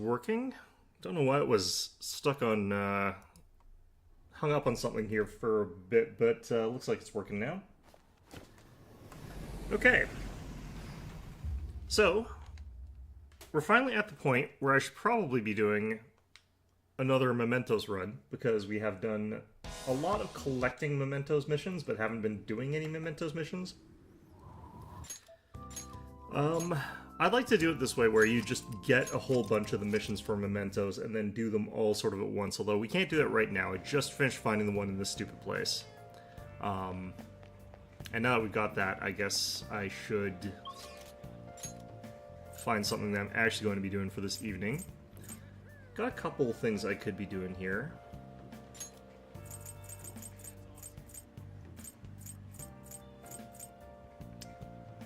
working. Don't know why it was stuck on, hung up on something here for a bit, but looks like it's working now. Okay. So, we're finally at the point where I should probably be doing another Mementos run, because we have done a lot of collecting Mementos missions, but haven't been doing any Mementos missions. I'd like to do it this way, where you just get a whole bunch of the missions for Mementos and then do them all sort of at once, although we can't do that right now. I just finished finding the one in this stupid place. And now that we've got that, I guess I should find something that I'm actually going to be doing for this evening. Got a couple things I could be doing here.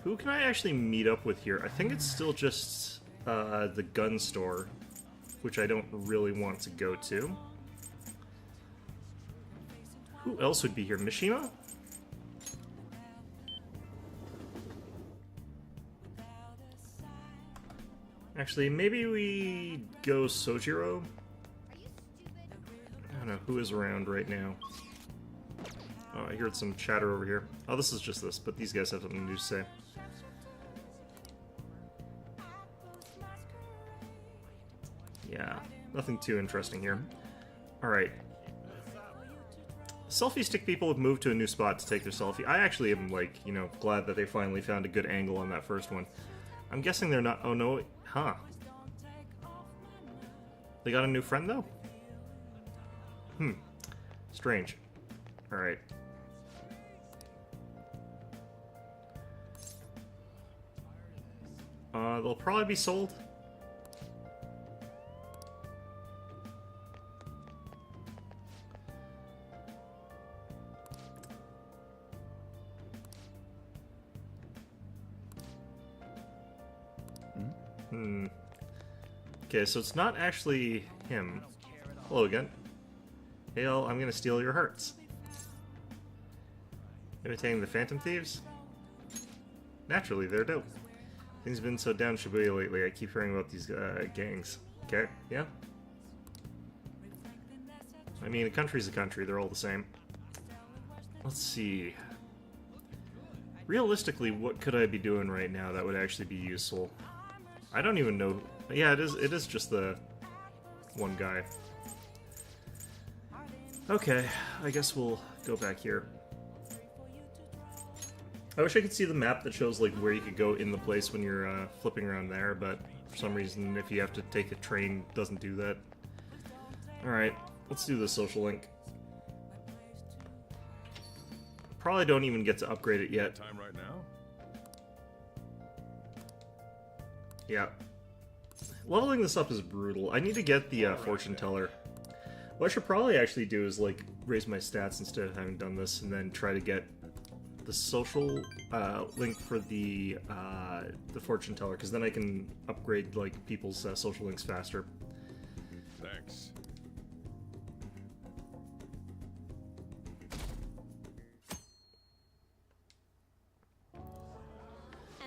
Who can I actually meet up with here? I think it's still just the gun store, which I don't really want to go to. Who else would be here? Mishima? Actually, maybe we go Sojiro? I don't know who is around right now. Oh, I heard some chatter over here. Oh, this is just this, but these guys have something new to say. Yeah, nothing too interesting here. Alright. Selfie stick people have moved to a new spot to take their selfie. I actually am, like, you know, glad that they finally found a good angle on that first one. I'm guessing they're not... Oh, no. Huh. They got a new friend, though? Strange. Alright. They'll probably be sold. Okay, so it's not actually him. Hello again. Hail, I'm gonna steal your hearts. Imitating the Phantom Thieves? Naturally, they're dope. Things have been so down Shibuya lately, I keep hearing about these gangs. Okay, yeah? I mean, a country's a country, they're all the same. Let's see. Realistically, what could I be doing right now that would actually be useful? I don't even know. Yeah, it is just the one guy. Okay, I guess we'll go back here. I wish I could see the map that shows like where you could go in the place when you're flipping around there, but for some reason if you have to take a train, it doesn't do that. Alright, let's do the social link. Probably don't even get to upgrade it yet. Time right now? Yeah. Leveling this up is brutal. I need to get the fortune teller. What I should probably actually do is like raise my stats instead of having done this, and then try to get the social link for the fortune teller, because then I can upgrade like people's social links faster. Thanks.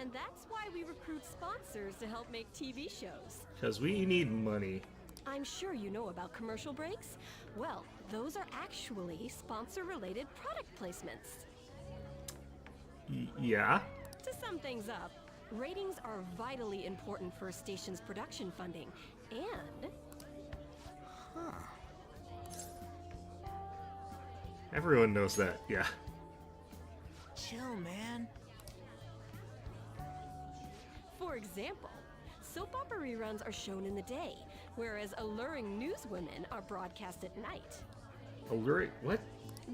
And that's why we recruit sponsors to help make TV shows. Because we need money. I'm sure you know about commercial breaks. Well, those are actually sponsor-related product placements. Yeah? To sum things up, ratings are vitally important for a station's production funding, and... Everyone knows that, yeah. Chill, man. For example, soap opera reruns are shown in the day, whereas alluring newswomen are broadcast at night. Alluring? What?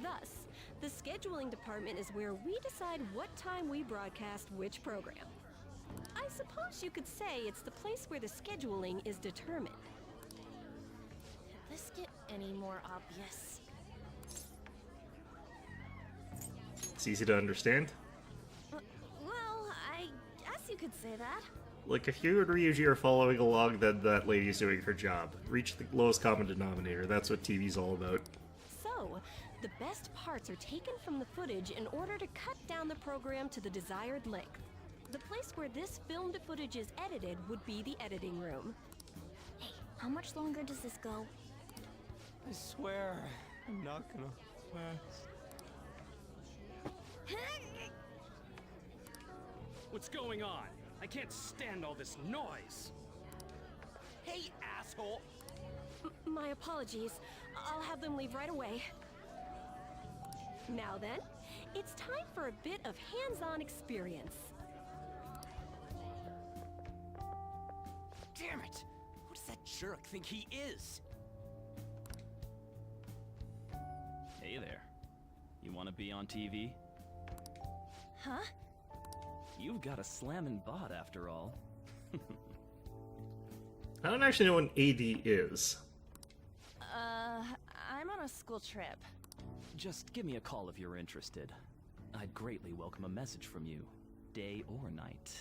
Thus, the scheduling department is where we decide what time we broadcast which program. I suppose you could say it's the place where the scheduling is determined. Could this get any more obvious? It's easy to understand. Well, I guess you could say that. Like, if you and Ryuji are following along, then that lady's doing her job. Reach the lowest common denominator. That's what TV's all about. So, the best parts are taken from the footage in order to cut down the program to the desired length. The place where this filmed footage is edited would be the editing room. Hey, much longer does this go? I swear, I'm not gonna last. What's going on? I can't stand all this noise. Hey, asshole! My apologies. I'll have them leave right away. Now then, it's time for a bit of hands-on experience. Damn it! Who does that jerk think he is? Hey there. You want to be on TV? Huh? You've got a slammin' bot after all. I don't actually know what an AD is. I'm on a school trip. Just give me a call if you're interested. I'd greatly welcome a message from you, day or night.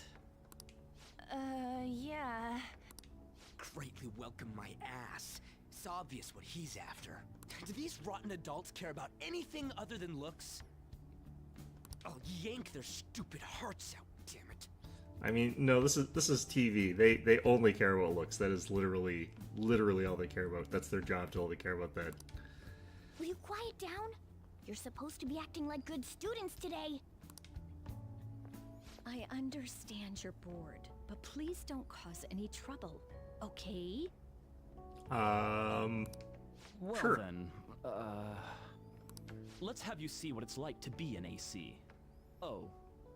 Yeah. Greatly welcome my ass. It's obvious what he's after. Do these rotten adults care about anything other than looks? I'll yank their stupid hearts out, damn it. I mean, no, this is TV. They only care about looks. That is literally all they care about. That's their job to only care about that. Will you quiet down? You're supposed to be acting like good students today. I understand you're bored, but please don't cause any trouble, okay? Well Sure. then, let's have you see what it's like to be an AC. Oh,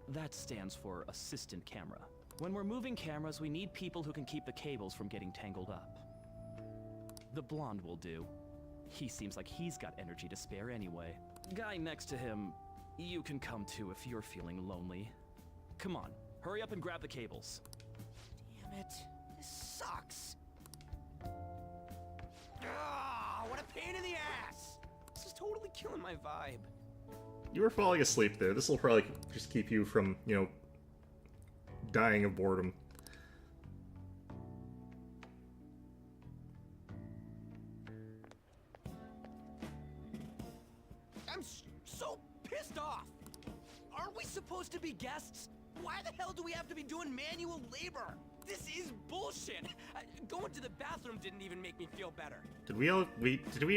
that stands for assistant camera. When we're moving cameras, we need people who can keep the cables from getting tangled up. The blonde will do. He seems like he's got energy to spare anyway. Guy next to him, you can come too if you're feeling lonely. Come on, hurry up and grab the cables. Damn it. This sucks. Ah, what a pain in the ass! This is totally killing my vibe. You were falling asleep there. This will probably just keep you from, dying of boredom. I'm so pissed off! Aren't we supposed to be guests? Why the hell do we have to be doing manual labor? This is bullshit! Going to the bathroom didn't even make me feel better. Did we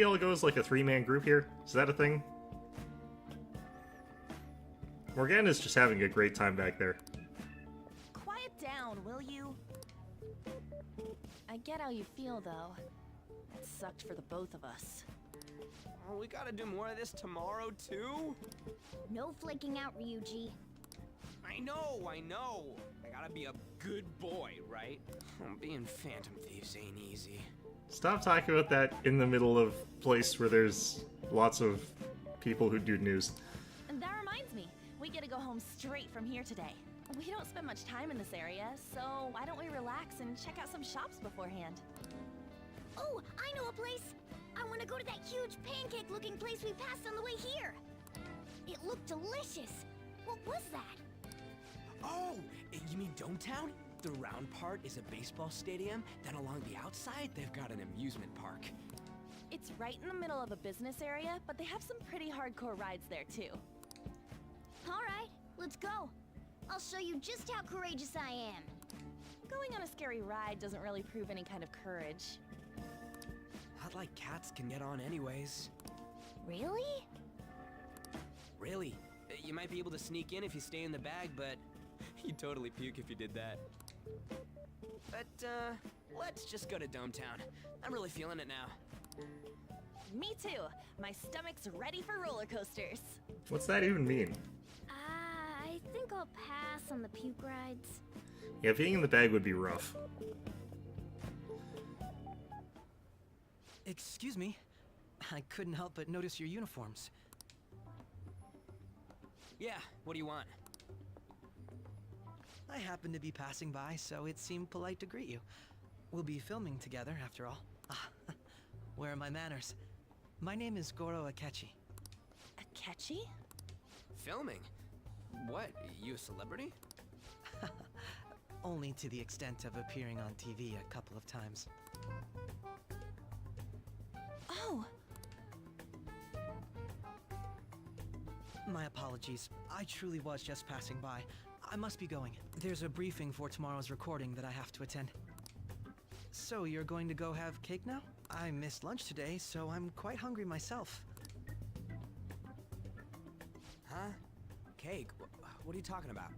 all go as like a 3-man group here? Is that a thing? Morgana's just having a great time back there. Quiet down, will you? I get how you feel, though. That sucked for the both of us. Oh, we gotta do more of this tomorrow, too? No flaking out, Ryuji. I know! I gotta be a good boy, right? Being Phantom Thieves ain't easy. Stop talking about that in the middle of a place where there's lots of people who do news. And that reminds me, we get to go home straight from here today. We don't spend much time in this area, so why don't we relax and check out some shops beforehand? Oh, I know a place! I want to go to that huge pancake-looking place we passed on the way here! It looked delicious! What was that? Oh, you mean Dometown? The round part is a baseball stadium, then along the outside, they've got an amusement park. It's right in the middle of a business area, but they have some pretty hardcore rides there, too. Alright, let's go. I'll show you just how courageous I am. Going on a scary ride doesn't really prove any kind of courage. Not like cats can get on anyways. Really? Really? You might be able to sneak in if you stay in the bag, but you'd totally puke if you did that. But, let's just go to Dometown. I'm really feeling it now. Me too. My stomach's ready for roller coasters. What's that even mean? I think I'll pass on the puke rides. Yeah, being in the bag would be rough. Excuse me. I couldn't help but notice your uniforms. Yeah, what do you want? I happened to be passing by, so it seemed polite to greet you. We'll be filming together, after all. Ah, where are my manners? My name is Goro Akechi. Akechi? Filming? What, you a celebrity? Only to the extent of appearing on TV a couple of times. Oh, My apologies. I truly was just passing by. I must be going. There's a briefing for tomorrow's recording that I have to attend. So you're going to go have cake now? I missed lunch today, so I'm quite hungry myself. Huh? Cake? What are you talking about?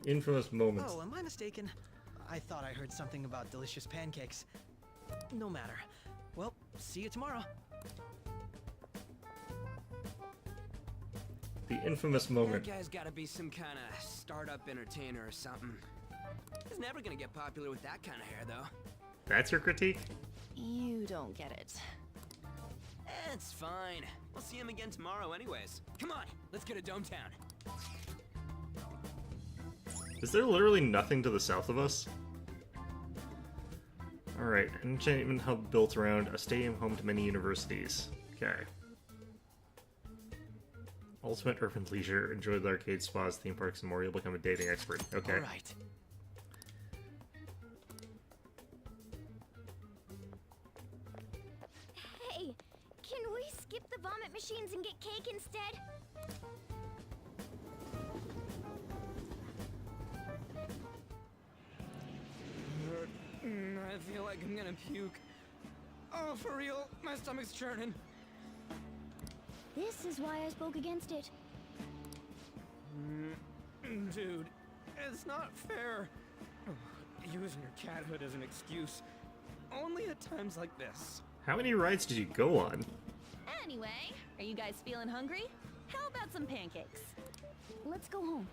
Infamous moments. Oh, am I mistaken? I thought I heard something about delicious pancakes. No matter. Well, see you tomorrow. The infamous That moment. guy's gotta be some kind of startup entertainer or something. He's never gonna get popular with that kind of hair, though. That's your critique? You don't get it. It's fine. We'll see him again tomorrow anyways. Come on, let's go to Dometown. Is there literally nothing to the south of us? Alright, an entertainment hub built around a stadium home to many universities. Okay. Ultimate urban leisure. Enjoy the arcade spas, theme parks, and more. You'll become a dating expert. Okay. All right. Hey, can we skip the vomit machines and get cake instead? I feel like I'm gonna puke. Oh, for real? My stomach's churning. This is why I spoke against it. Dude, it's not fair. Using your cathood as an excuse. Only at times like this. How many rides did you go on? Anyway, are you guys feeling hungry? How about some pancakes? Let's go home.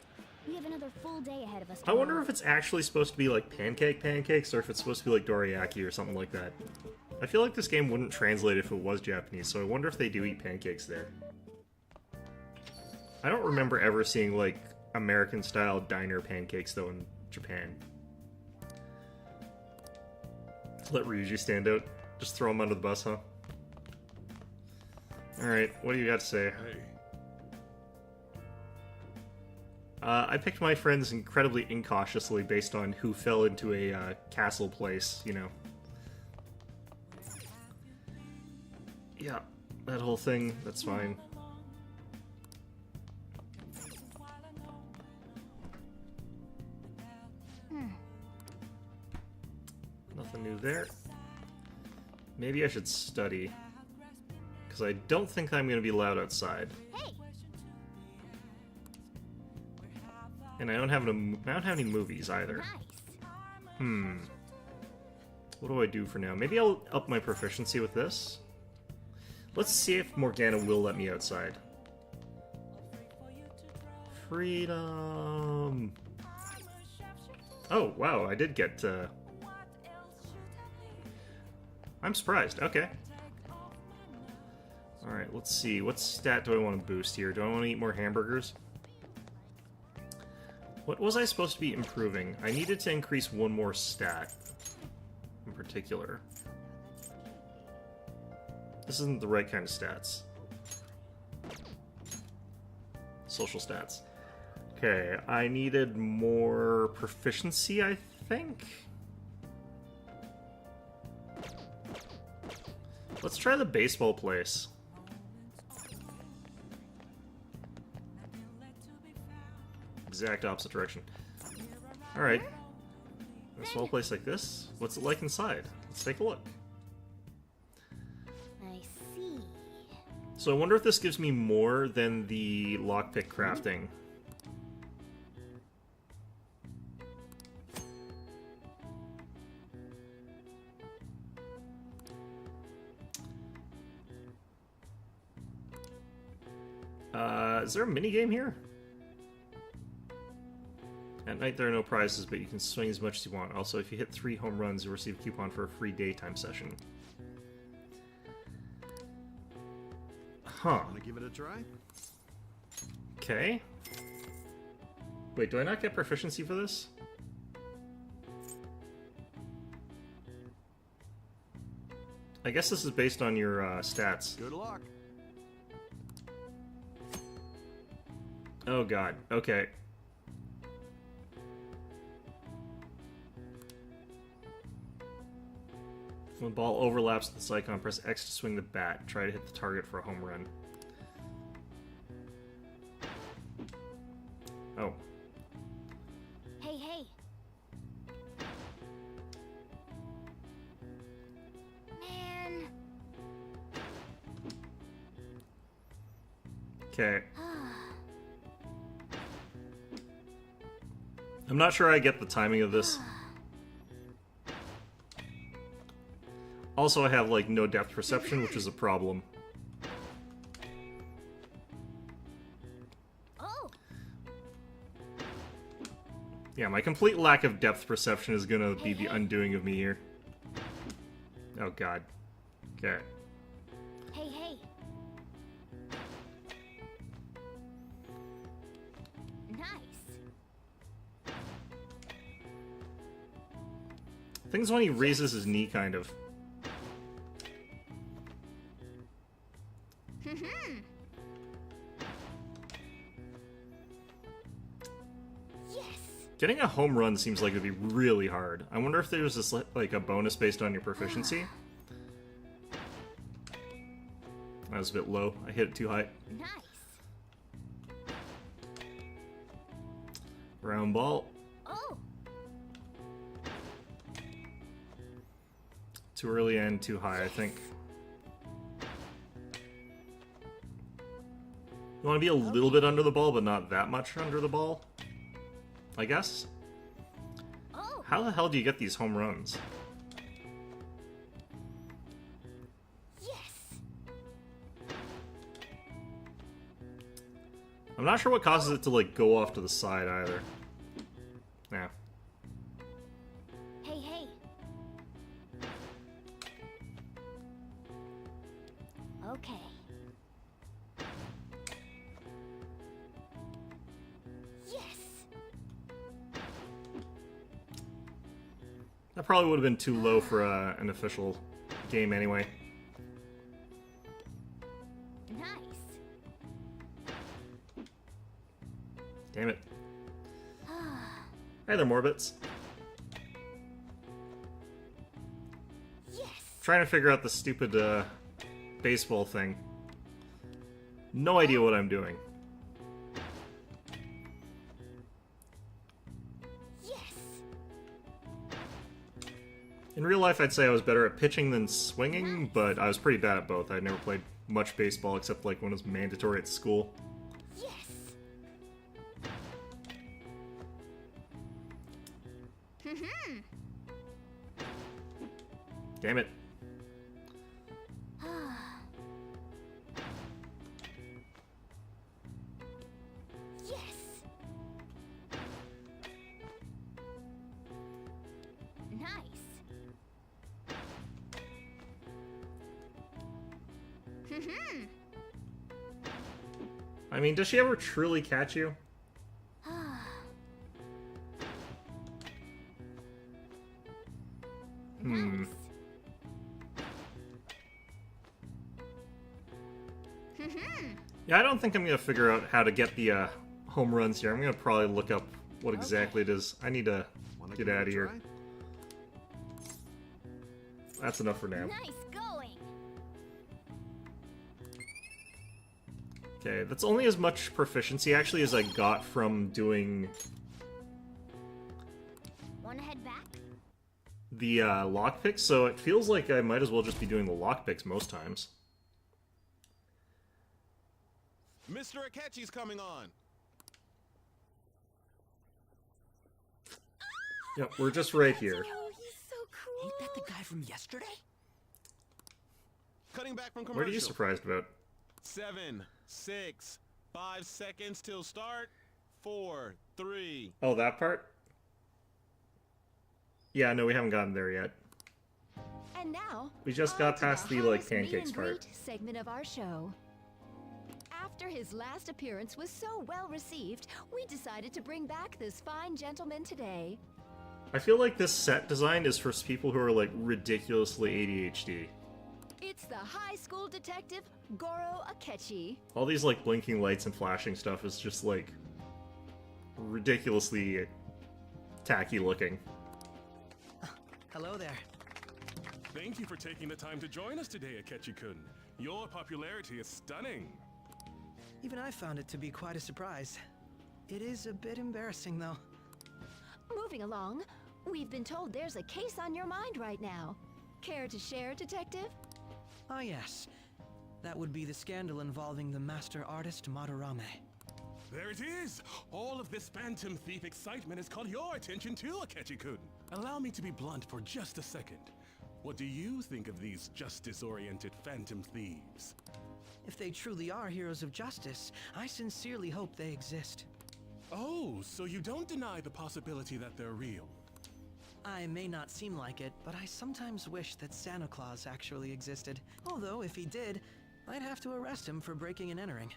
We have another full day ahead of us. I wonder if it's actually supposed to be like pancakes, or if it's supposed to be like dorayaki or something like that. I feel like this game wouldn't translate if it was Japanese, so I wonder if they do eat pancakes there. I don't remember ever seeing like American-style diner pancakes though in Japan. Let Ryuji stand out. Just throw him under the bus, huh? Alright, what do you got to say? Hey, I picked my friends incredibly incautiously based on who fell into a castle place, you know. Yeah, that whole thing, that's fine. Nothing new there. Maybe I should study. Because I don't think I'm going to be allowed outside. Hey, And I don't have any movies either. nice. What do I do for now? Maybe I'll up my proficiency with this. Let's see if Morgana will let me outside. Freedom! Oh, wow, I did get, I'm surprised. Okay. Alright, let's see. What stat do I want to boost here? Do I want to eat more hamburgers? What was I supposed to be improving? I needed to increase one more stat in particular. This isn't the right kind of stats. Social stats. Okay, I needed more proficiency, I think? Let's try the baseball place. Exact opposite direction. Alright. A small place like this? What's it like inside? Let's take a look. I see. So I wonder if this gives me more than the lockpick crafting. Is there a minigame here? At night there are no prizes, but you can swing as much as you want. Also, if you hit 3 home runs, you'll receive a coupon for a free daytime session. Huh. wanna give it a try? Okay. Wait, do I not get proficiency for this? I guess this is based on your stats. Good luck. Oh god, okay. When the ball overlaps with this icon, press X to swing the bat. Try to hit the target for a home run. Oh. Hey, hey. Okay. I'm not sure I get the timing of this. Also, I have, like, no depth perception, which is a problem. Oh, Yeah, my complete lack of depth perception is gonna be the undoing of me here. Oh god. Okay. hey, hey. Nice. I think it's when he raises his knee, kind of. Yes. Getting a home run seems like it'd be really hard. I wonder if there's this, like, a bonus based on your proficiency. That was a bit low. I hit it too high. Nice. Round ball. Oh, Too early and too high, I think. You want to be a little bit under the ball, but not that much under the ball, I guess? oh. How the hell do you get these home runs? Yes. I'm not sure what causes it to, like, go off to the side either. Yeah. Hey, hey. Okay. Yes. That probably would have been too low for an official game anyway. Nice. Damn it. Hey there, Morbits. Yes. Trying to figure out the stupid baseball thing. No idea what I'm doing. Yes. In real life, I'd say I was better at pitching than swinging, but I was pretty bad at both. I'd never played much baseball except like when it was mandatory at school. Yes. Damn it. Yes. Nice. I mean, does she ever truly catch you? Nice. Yeah, I don't think I'm gonna figure out how to get the home runs here. I'm gonna probably look up what exactly it is. I need to Wanna get give it out a of here. try? That's enough for now. Nice going. Okay, that's only as much proficiency actually as I got from doing Wanna head back? the lockpicks, so it feels like I might as well just be doing the lockpicks most times. Mr. Akechi's coming on. Yep, we're just right here. Oh, he's so cool. Ain't that the guy from yesterday? Cutting back from commercial. What are you surprised about? 7, 6, 5 seconds till start. 4, 3. Oh, that part? Yeah, no, we haven't gotten there yet. And now, We just on got to past the, like, hottest meet pancakes and part. greet segment of our show. After his last appearance was so well received, we decided to bring back this fine gentleman today. I feel like this set design is for people who are, like, ridiculously ADHD. It's the high school detective, Goro Akechi. All these, like, blinking lights and flashing stuff is just, like, ridiculously tacky looking. Hello there. Thank you for taking the time to join us today, Akechi-kun. Your popularity is stunning. Even I found it to be quite a surprise. It is a bit embarrassing, though. Moving along, we've been told there's a case on your mind right now. Care to share, Detective? Oh, yes. That would be the scandal involving the master artist Madarame. There it is! All of this Phantom Thief excitement has caught your attention too, Akechi-kun. Allow me to be blunt for just a second. What do you think of these justice-oriented Phantom Thieves? If they truly are heroes of justice, I sincerely hope they exist. Oh, so you don't deny the possibility that they're real? I may not seem like it, but I sometimes wish that Santa Claus actually existed. Although, if he did, I'd have to arrest him for breaking and entering.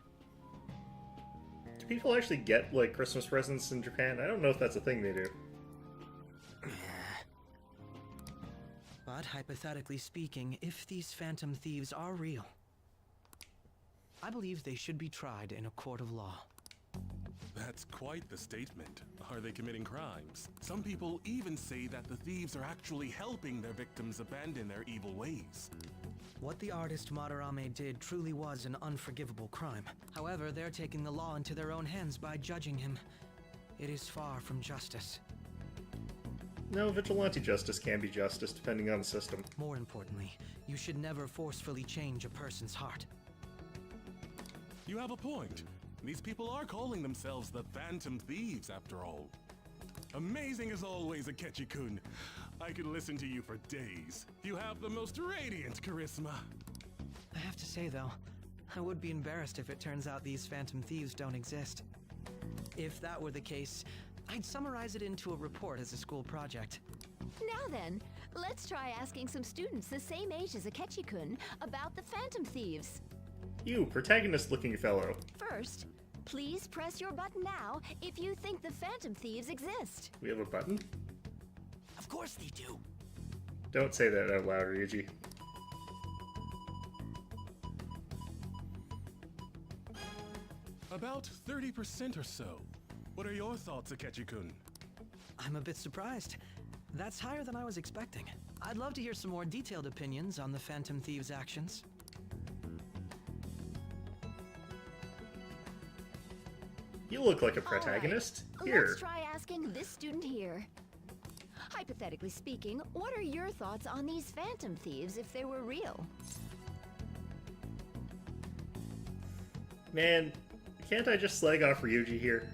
Do people actually get, like, Christmas presents in Japan? I don't know if that's a thing they do. But hypothetically speaking, if these Phantom Thieves are real, I believe they should be tried in a court of law. That's quite the statement. Are they committing crimes? Some people even say that the thieves are actually helping their victims abandon their evil ways. What the artist Madarame did truly was an unforgivable crime. However, they're taking the law into their own hands by judging him. It is far from justice. No, vigilante justice can be justice, depending on the system. More importantly, you should never forcefully change a person's heart. You have a point. These people are calling themselves the Phantom Thieves, after all. Amazing as always, Akechi-kun. I could listen to you for days. You have the most radiant charisma. I have to say, though, I would be embarrassed if it turns out these Phantom Thieves don't exist. If that were the case, I'd summarize it into a report as a school project. Now then, let's try asking some students the same age as Akechi-kun about the Phantom Thieves. You, protagonist-looking fellow. First, please press your button now if you think the Phantom Thieves exist. We have a button? Of course they do. Don't say that out loud, Ryuji. About 30% or so. What are your thoughts, Akechi-kun? I'm a bit surprised. That's higher than I was expecting. I'd love to hear some more detailed opinions on the Phantom Thieves' actions. You look like a protagonist. All right, Here. let's try asking this student here. Hypothetically speaking, what are your thoughts on these Phantom Thieves if they were real? Man, can't I just slag off Ryuji here?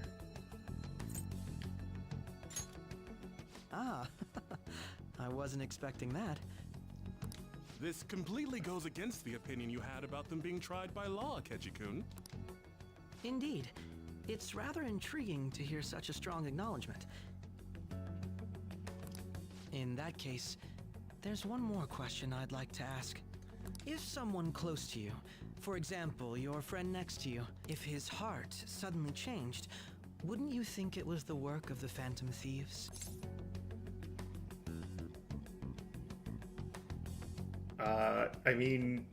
Ah, I wasn't expecting that. This completely goes against the opinion you had about them being tried by law, Akechi-kun. Indeed. It's rather intriguing to hear such a strong acknowledgement. In that case, there's one more question I'd like to ask. If someone close to you, for example, your friend next to you, if his heart suddenly changed, wouldn't you think it was the work of the Phantom Thieves? I mean,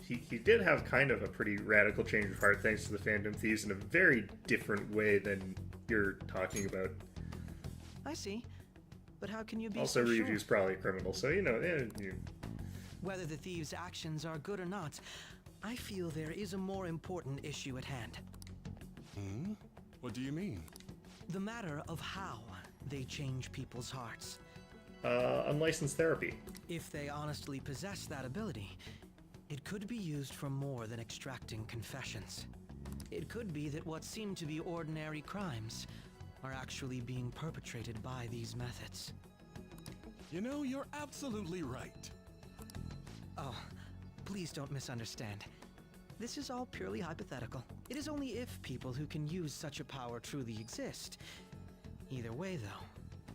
he did have kind of a pretty radical change of heart thanks to the Phantom Thieves in a very different way than you're talking about. I see. But how can you be Also, so Ryuji's sure? probably a criminal, so, you know, Whether the thieves' actions are good or not, I feel there is a more important issue at hand. Hmm? What do you mean? The matter of how they change people's hearts. unlicensed therapy. If they honestly possess that ability, it could be used for more than extracting confessions. It could be that what seem to be ordinary crimes are actually being perpetrated by these methods. You know, you're absolutely right. Oh, please don't misunderstand. This is all purely hypothetical. It is only if people who can use such a power truly exist. Either way, though,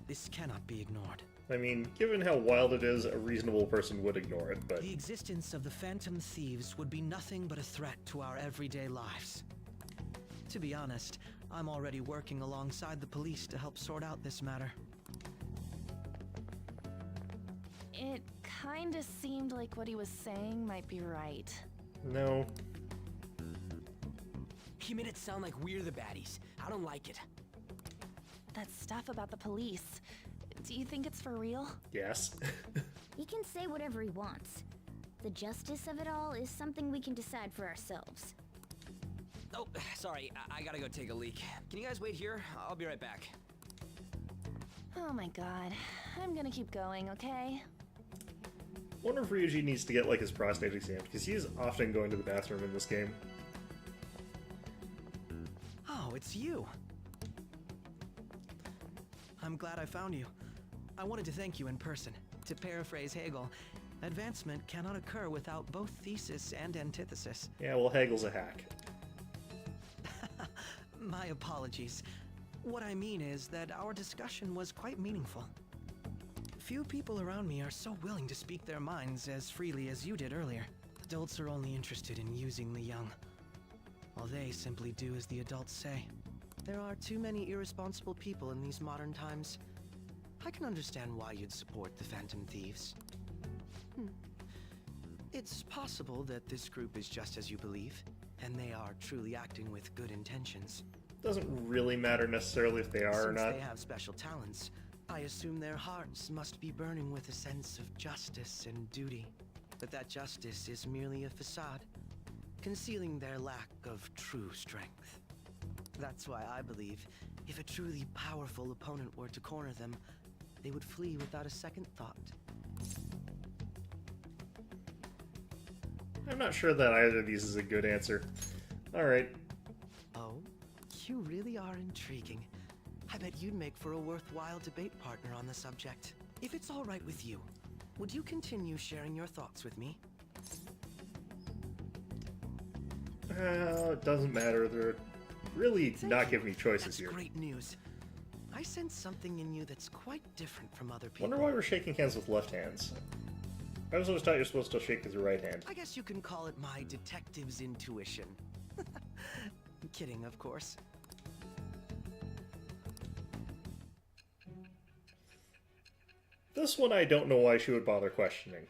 this cannot be ignored. I mean, given how wild it is, a reasonable person would ignore it, but... The existence of the Phantom Thieves would be nothing but a threat to our everyday lives. To be honest, I'm already working alongside the police to help sort out this matter. It kinda seemed like what he was saying might be right. No. He made it sound like we're the baddies. I don't like it. That stuff about the police. Do you think it's for real? Yes. He can say whatever he wants. The justice of it all is something we can decide for ourselves. Oh, sorry. I gotta go take a leak. Can you guys wait here? I'll be right back. Oh my god. I'm gonna keep going, okay? wonder if Ryuji needs to get like his prostate examined, because he is often going to the bathroom in this game. Oh, it's you. I'm glad I found you. I wanted to thank you in person. To paraphrase Hegel, advancement cannot occur without both thesis and antithesis. Yeah, well, Hegel's a hack. My apologies. What I mean is that our discussion was quite meaningful. Few people around me are so willing to speak their minds as freely as you did earlier. Adults are only interested in using the young, while they simply do as the adults say. There are too many irresponsible people in these modern times. I can understand why you'd support the Phantom Thieves. It's possible that this group is just as you believe, and they are truly acting with good intentions. Doesn't really matter necessarily if they are or not. Since they have special talents, I assume their hearts must be burning with a sense of justice and duty. But that justice is merely a facade, concealing their lack of true strength. That's why I believe if a truly powerful opponent were to corner them, they would flee without a second thought. I'm not sure that either of these is a good answer. Alright. Oh, you really are intriguing. I bet you'd make for a worthwhile debate partner on the subject. If it's all right with you, would you continue sharing your thoughts with me? It doesn't matter. They're really not giving me choices That's here. Great news. I sense something in you that's quite different from other people. Wonder why we're shaking hands with left hands. I was always taught you're supposed to shake with your right hand. I guess you can call it my detective's intuition. Kidding, of course. This one I don't know why she would bother questioning.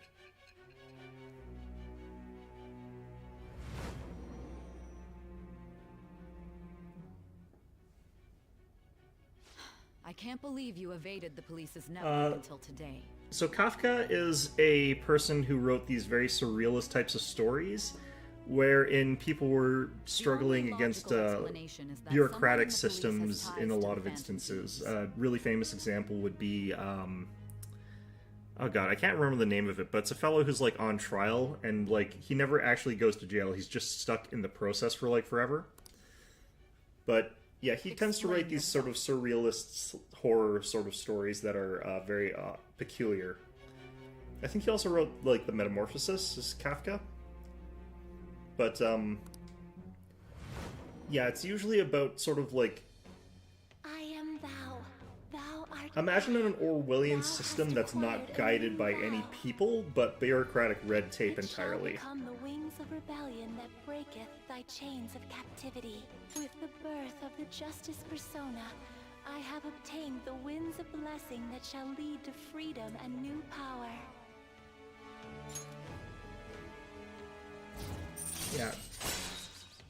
I can't believe you evaded the police's network until today. So Kafka is a person who wrote these very surrealist types of stories, wherein people were struggling against bureaucratic systems in a lot of instances. A really famous example would be, oh god, I can't remember the name of it, but it's a fellow who's like on trial, and like he never actually goes to jail. He's just stuck in the process for like forever. But yeah, he tends to write these sort of surrealist horror sort of stories that are very peculiar. I think he also wrote like The Metamorphosis as Kafka. But yeah, it's usually about sort of like, I am thou. Thou art imagine an Orwellian system that's not guided by any people, but bureaucratic red tape entirely. Become the wings of rebellion that breaketh thy chains of captivity. With the birth of the justice persona, I have obtained the winds of blessing that shall lead to freedom and new power. Yeah.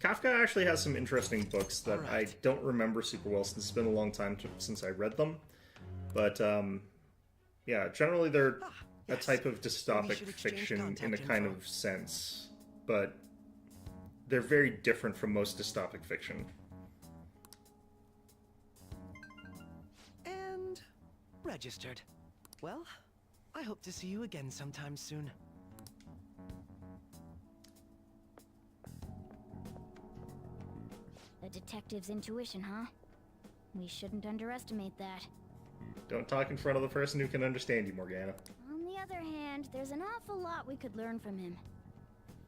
Kafka actually has some interesting books that I don't remember super well since it's been a long time since I read them. But, yeah, generally they're a type of dystopic fiction in a kind of sense. But they're very different from most dystopic fiction. And registered. Well, I hope to see you again sometime soon. A detective's intuition, huh? We shouldn't underestimate that. Don't talk in front of the person who can understand you, Morgana. On the other hand, there's an awful lot we could learn from him.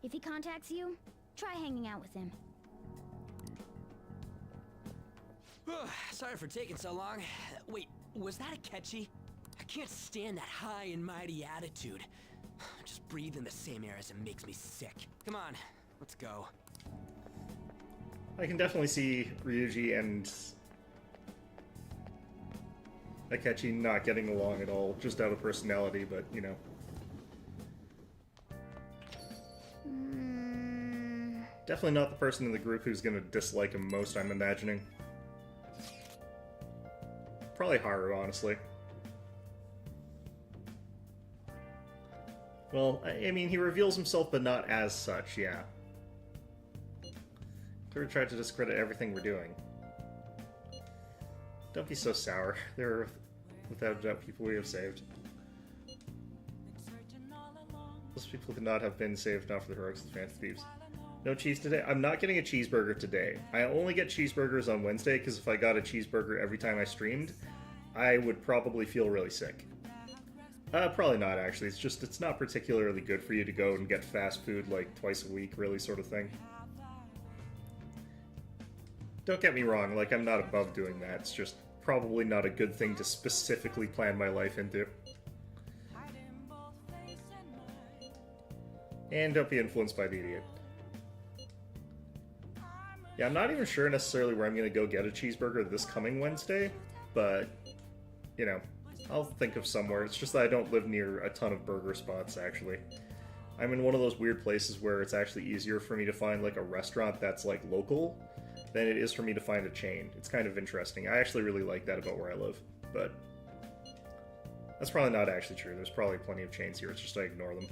If he contacts you, try hanging out with him. Sorry for taking so long. Wait, was that Akechi? I can't stand that high and mighty attitude. Just breathing the same air as him makes me sick. Come on, let's go. I can definitely see Ryuji and Akechi not getting along at all, just out of personality, but, you know. Definitely not the person in the group who's gonna dislike him most, I'm imagining. Probably Haru, honestly. Well, I mean, he reveals himself, but not as such, yeah. Clearly tried to discredit everything we're doing. Don't be so sour. There are, without a doubt, people we have saved. Most people could not have been saved enough for the heroics of the Phantom Thieves. No cheese today? I'm not getting a cheeseburger today. I only get cheeseburgers on Wednesday because if I got a cheeseburger every time I streamed, I would probably feel really sick. Probably not, actually. It's just, it's not particularly good for you to go and get fast food like twice a week, really, sort of thing. Don't get me wrong, like, I'm not above doing that. It's just probably not a good thing to specifically plan my life into. And don't be influenced by the idiot. Yeah, I'm not even sure necessarily where I'm going to go get a cheeseburger this coming Wednesday, but, you know, I'll think of somewhere. It's just that I don't live near a ton of burger spots, actually. I'm in one of those weird places where it's actually easier for me to find, like, a restaurant that's, like, local than it is for me to find a chain. It's kind of interesting. I actually really like that about where I live, but that's probably not actually true. There's probably plenty of chains here. It's just I ignore them.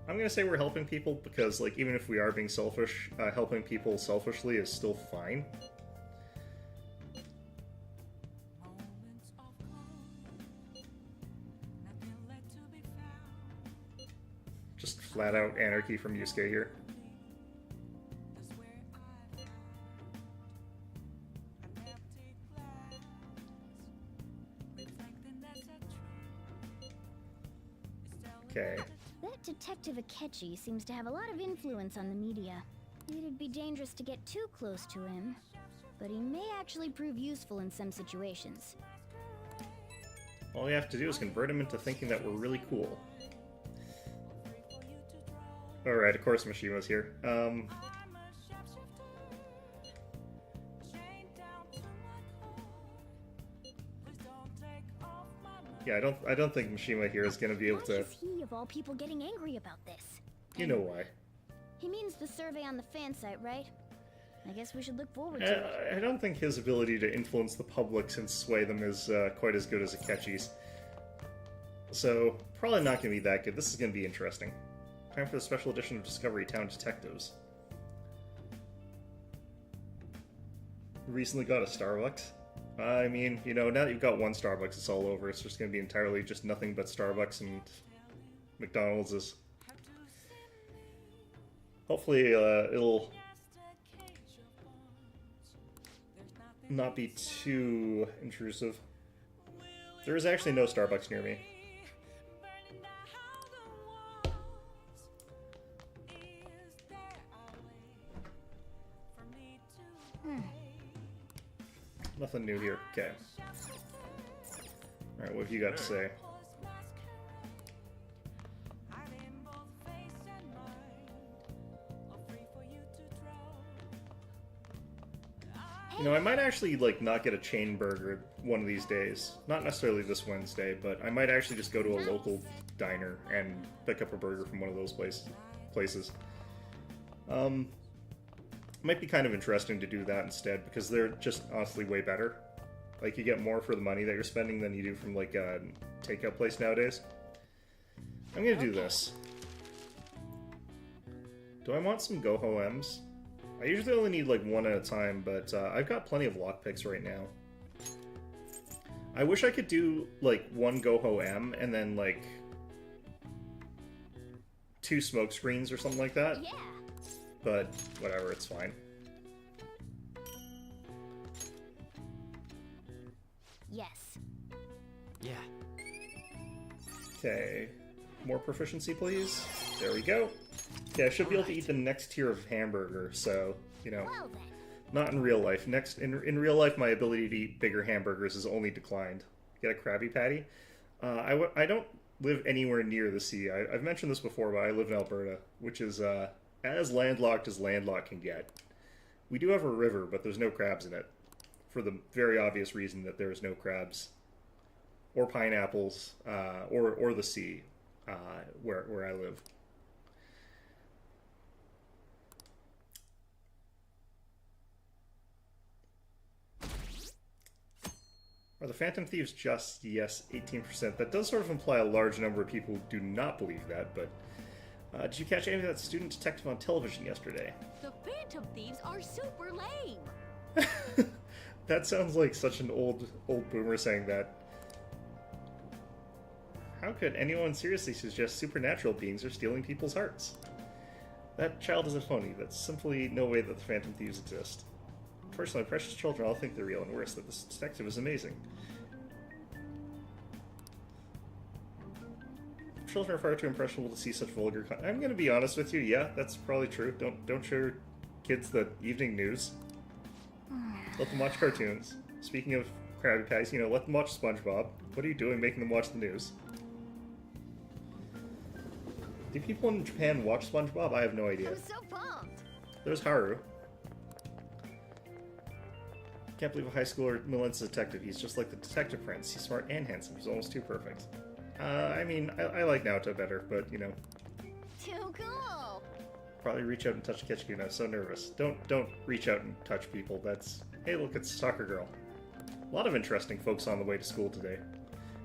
I'm gonna say we're helping people because, like, even if we are being selfish, helping people selfishly is still fine. Just flat out anarchy from Yusuke here. Okay. That Detective Akechi seems to have a lot of influence on the media. It'd be dangerous to get too close to him, but he may actually prove useful in some situations. All you have to do is convert him into thinking that we're really cool. Alright, of course Mishima's here. Yeah, I don't think Mishima here is gonna be able to... Why is he, of all people, getting angry about this? You know why. He means the survey on the fan site, right? I guess we should look forward to it. I don't think his ability to influence the public and sway them is quite as good as Akechi's. So, probably not gonna be that good. This is gonna be interesting. Time for the special edition of Discovery Town Detectives. Recently got a Starbucks. I mean, you know, now that you've got one Starbucks, it's all over. It's just going to be entirely just nothing but Starbucks, and McDonald's is... Hopefully, it'll not be too intrusive. There is actually no Starbucks near me. Nothing new here. Okay. Alright, what have you got to say? You know, I might actually, like, not get a chain burger one of these days. Not necessarily this Wednesday, but I might actually just go to a local diner and pick up a burger from one of those places. Might be kind of interesting to do that instead, because they're just honestly way better. Like, you get more for the money that you're spending than you do from, like, a takeout place nowadays. I'm gonna do this. Do I want some Goho M's? I usually only need, like, one at a time, but I've got plenty of lockpicks right now. I wish I could do, like, one Goho M and then, like, 2 smoke screens or something like that. Yeah. But whatever, it's fine. Yes. Yeah. Okay. More proficiency, please. There we go. Okay, I should be able to eat the next tier of hamburger, so, you know. Well then. Not in real life. In real life, my ability to eat bigger hamburgers has only declined. Get a Krabby Patty. I don't live anywhere near the sea. I've mentioned this before, but I live in Alberta, which is, as landlocked can get. We do have a river, but there's no crabs in it. For the very obvious reason that there's no crabs. Or pineapples, or the sea, where I live. Are the Phantom Thieves just? Yes, 18%. That does sort of imply a large number of people do not believe that, but... did you catch any of that student detective on television yesterday? The Phantom Thieves are super lame! That sounds like such an old boomer saying that. How could anyone seriously suggest supernatural beings are stealing people's hearts? That child isn't phony. That's simply no way that the Phantom Thieves exist. Unfortunately, precious children all think they're real, and worse, that this detective is amazing. Children are far too impressionable to see such vulgar I'm gonna be honest with you, yeah, that's probably true. Don't show your kids the evening news. Let them watch cartoons. Speaking of Krabby Patties, you know, let them watch SpongeBob. What are you doing making them watch the news? Do people in Japan watch SpongeBob? I have no idea. I'm so pumped! There's Haru. Can't believe a high schooler Milan's a detective. He's just like the detective prince. He's smart and handsome. He's almost too perfect. I mean, I like Naoto better, but, you know. Too cool! Probably reach out and touch Ketchukun. I was so nervous. Don't reach out and touch people. That's... Hey, look, it's Soccer Girl. A lot of interesting folks on the way to school today.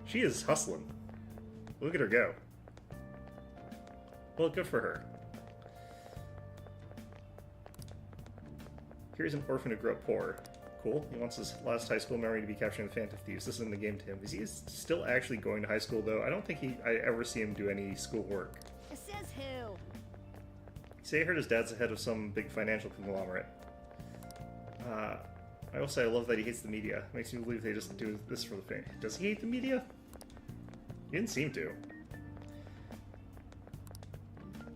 She is hustling. Look at her go. Well, good for her. Here's an orphan who grew up poor. Cool. He wants his last high school memory to be capturing the Phantom Thieves. This isn't a game to him. Is he still actually going to high school, though? I don't think I ever see him do any school work. It says who? See, I heard his dad's the head of some big financial conglomerate. I will say I love that he hates the media. Makes me believe they just do this for the fame. Does he hate the media? He didn't seem to.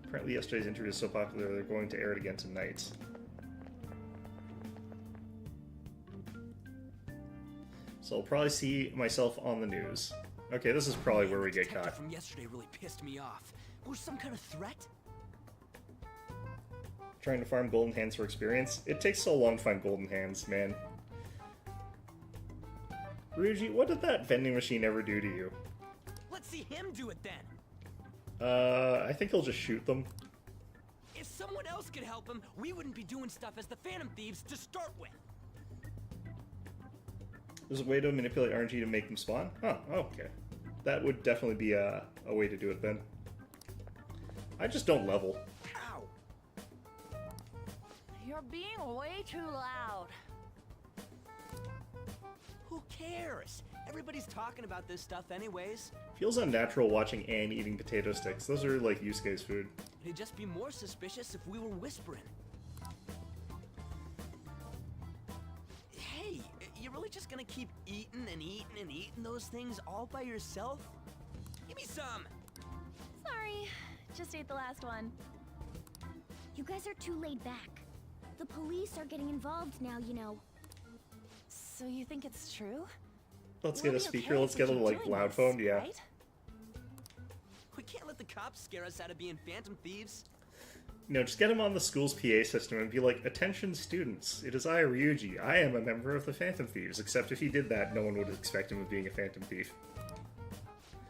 Apparently yesterday's interview is so popular they're going to air it again tonight. So I'll probably see myself on the news. Okay, this is probably where we get caught. From yesterday really pissed me off. Was some kind of threat? Trying to farm golden hands for experience? It takes so long to find golden hands, man. Ryuji, what did that vending machine ever do to you? Let's see him do it then. I think he'll just shoot them. If someone else could help him, we wouldn't be doing stuff as the Phantom Thieves to start with. There's a way to manipulate RNG to make them spawn? Oh, okay. That would definitely be a way to do it then. I just don't level. Ow! You're being way too loud. Who cares? Everybody's talking about this stuff anyways. Feels unnatural watching Anne eating potato sticks. Those are like Yusuke's food. It'd just be more suspicious if we were whispering. Hey, you really just gonna keep eating and eating and eating those things all by yourself? Give me some! Sorry, just ate the last one. You guys are too laid back. The police are getting involved now, you know. So you think it's true? Let's We'll get a be speaker, okay let's if we get a keep like doing loud this, phone, yeah. right? We can't let the cops scare us out of being Phantom Thieves. No, just get him on the school's PA system and be like, "Attention students, it is I, Ryuji. I am a member of the Phantom Thieves." Except if he did that, no one would expect him of being a Phantom Thief.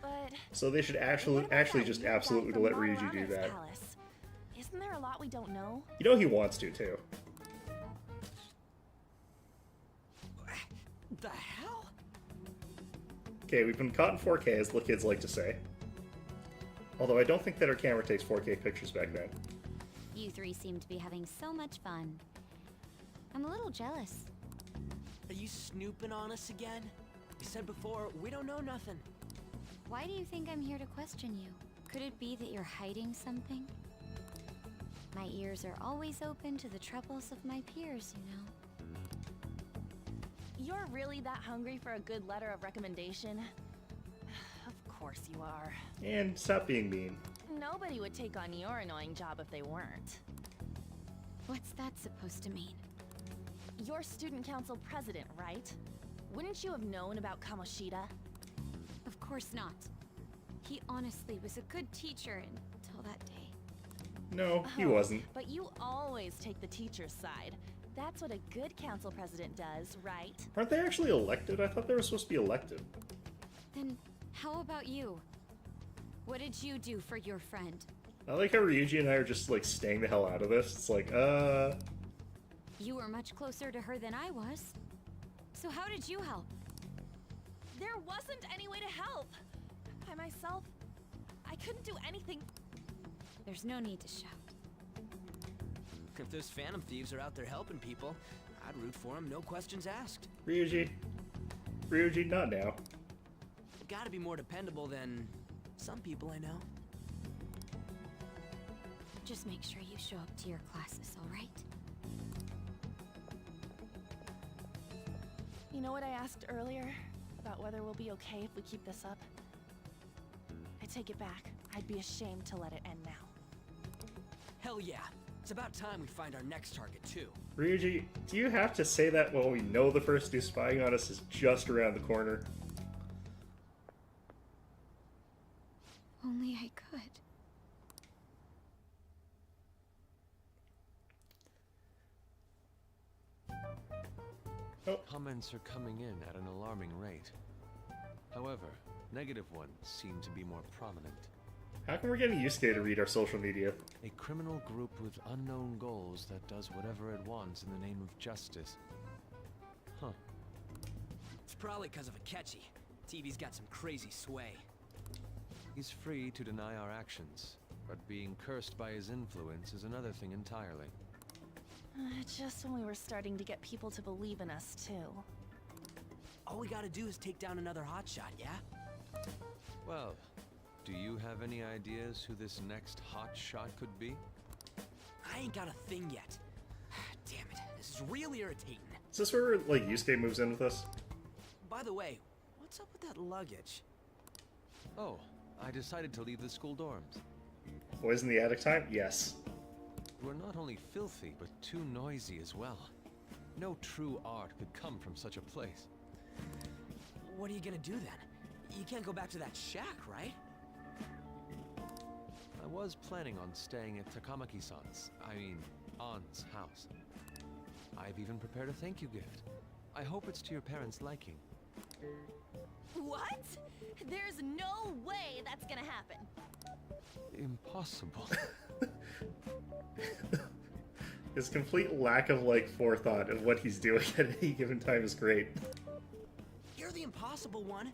But So they should what actually about that just new guy absolutely from let Ryuji do Marana's that. Palace? Isn't there a lot we don't know? You know he wants to, too. The hell? Okay, we've been caught in 4K, as the kids like to say. Although I don't think that our camera takes 4K pictures back then. You three seem to be having so much fun. I'm a little jealous. Are you snooping on us again? You said before, we don't know nothing. Why do you think I'm here to question you? Could it be that you're hiding something? My ears are always open to the troubles of my peers, you know. You're really that hungry for a good letter of recommendation? Of course you are. And stop being mean. Nobody would take on your annoying job if they weren't. What's that supposed to mean? You're student council president, right? Wouldn't you have known about Kamoshida? Of course not. He honestly was a good teacher until that day. No, he Oh, wasn't. But you always take the teacher's side. That's what a good council president does, right? Aren't they actually elected? I thought they were supposed to be elected. Then how about you? What did you do for your friend? I like how Ryuji and I are just, like, staying the hell out of this. It's like, You were much closer to her than I was. So how did you help? There wasn't any way to help. By myself, I couldn't do anything. There's no need to shout. If those Phantom Thieves are out there helping people, I'd root for them, no questions asked. Ryuji. Ryuji, not now. Gotta be more dependable than some people I know. Just make sure you show up to your classes, all right? You know what I asked earlier? About whether we'll be okay if we keep this up? I take it back. I'd be ashamed to let it end now. Hell yeah. It's about time we find our next target, too. Ryuji, do you have to say that while we know the person who's spying on us is just around the corner? Only I could. Oh. Comments are coming in at an alarming rate. However, negative ones seem to be more prominent. How come we're getting Yusuke to read our social media? A criminal group with unknown goals that does whatever it wants in the name of justice. Huh. It's probably because of Akechi. TV's got some crazy sway. He's free to deny our actions, but being cursed by his influence is another thing entirely. Just when we were starting to get people to believe in us, too. All we gotta do is take down another hotshot, yeah? Well, do you have any ideas who this next hot shot could be? I ain't got a thing yet. Damn it, this is real irritating. Is this where, like, Yusuke moves in with us? By the way, what's up with that luggage? Oh, I decided to leave the school dorms. Boys in the attic time? Yes. We're not only filthy, but too noisy as well. No true art could come from such a place. What are you gonna do then? You can't go back to that shack, right? I was planning on staying at Takamaki-san's, Ann's house. I've even prepared a thank you gift. I hope it's to your parents' liking. What? There's no way that's gonna happen. Impossible. His complete lack of, like, forethought of what he's doing at any given time is great. You're the impossible one.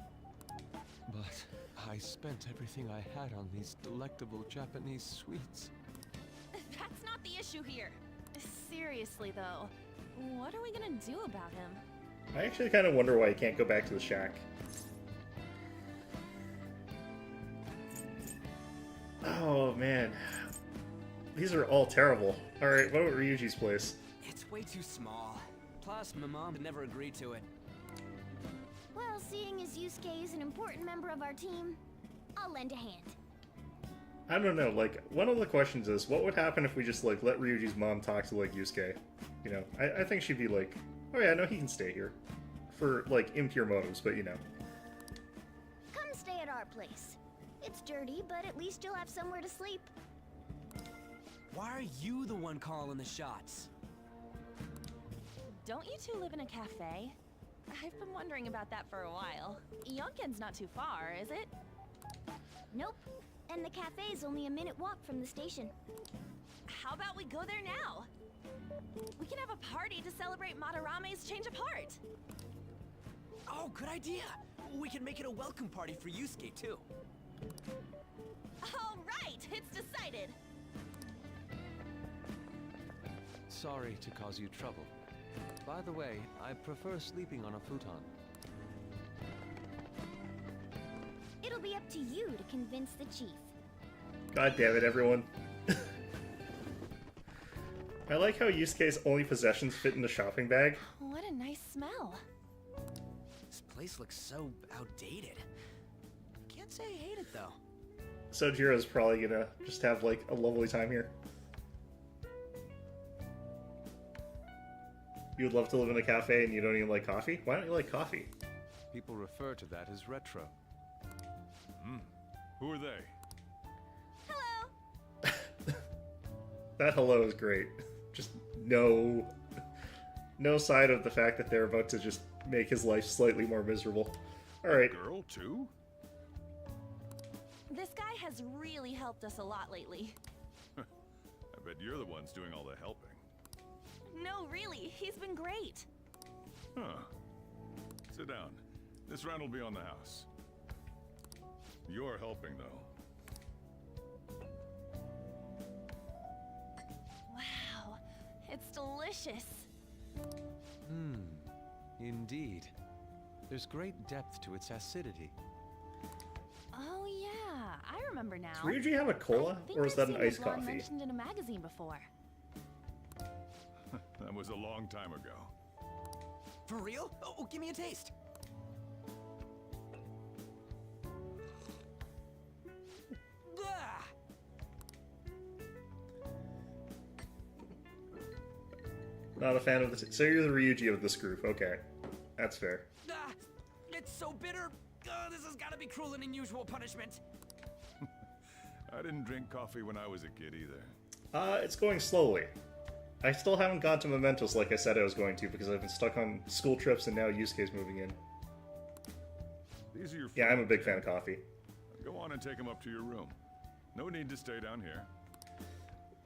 But I spent everything I had on these delectable Japanese sweets. That's not the issue here. Seriously, though, what are we gonna do about him? I actually kind of wonder why he can't go back to the shack. Oh, man. These are all terrible. Alright, what about Ryuji's place? It's way too small. Plus, my mom would never agree to it. Well, seeing as Yusuke is an important member of our team, I'll lend a hand. I don't know, like, one of the questions is, what would happen if we just, like, let Ryuji's mom talk to, like, Yusuke? You know, I think she'd be like, oh yeah, no, he can stay here. For, like, impure motives, but you know. Come stay at our place. It's dirty, but at least you'll have somewhere to sleep. Why are you the one calling the shots? Don't you two live in a cafe? I've been wondering about that for a while. Yonken's not too far, is it? Nope. And the cafe's only a minute walk from the station. How about we go there now? We can have a party to celebrate Madarame's change of heart. Oh, good idea. We can make it a welcome party for Yusuke, too. All right, it's decided. Sorry to cause you trouble. By the way, I prefer sleeping on a futon. It'll be up to you to convince the chief. God damn it, everyone. I like how Yusuke's only possessions fit in the shopping bag. What a nice smell. This place looks so outdated. Can't say I hate it, though. Sojiro's probably gonna just have, like, a lovely time here. You would love to live in a cafe and you don't even like coffee? Why don't you like coffee? People refer to that as retro. Who are they? Hello. That hello is great. Just no sign of the fact that they're about to just make his life slightly more miserable. Alright. Girl, too? This guy has really helped us a lot lately. I bet you're the ones doing all the helping. No, really, he's been great. Huh. Sit down. This round will be on the house. You're helping, though. Wow, it's delicious. Indeed. There's great depth to its acidity. Oh yeah, remember now. Does Ryuji have a cola, I think or is I've that an seen this iced blonde coffee? mentioned in a magazine before. That was a long time ago. For real? Oh, give me a taste. Ah! Not a fan of this. So you're the Ryuji of this group. Okay, that's fair. Ah! It's so bitter. This has got to be cruel and unusual punishment. I didn't drink coffee when I was a kid either. It's going slowly. I still haven't gone to Mementos like I said I was going to because I've been stuck on school trips and now Yusuke's moving in. These are your Yeah, I'm a friends, big fan yeah? of coffee. Go on and take them up to your room. No need to stay down here.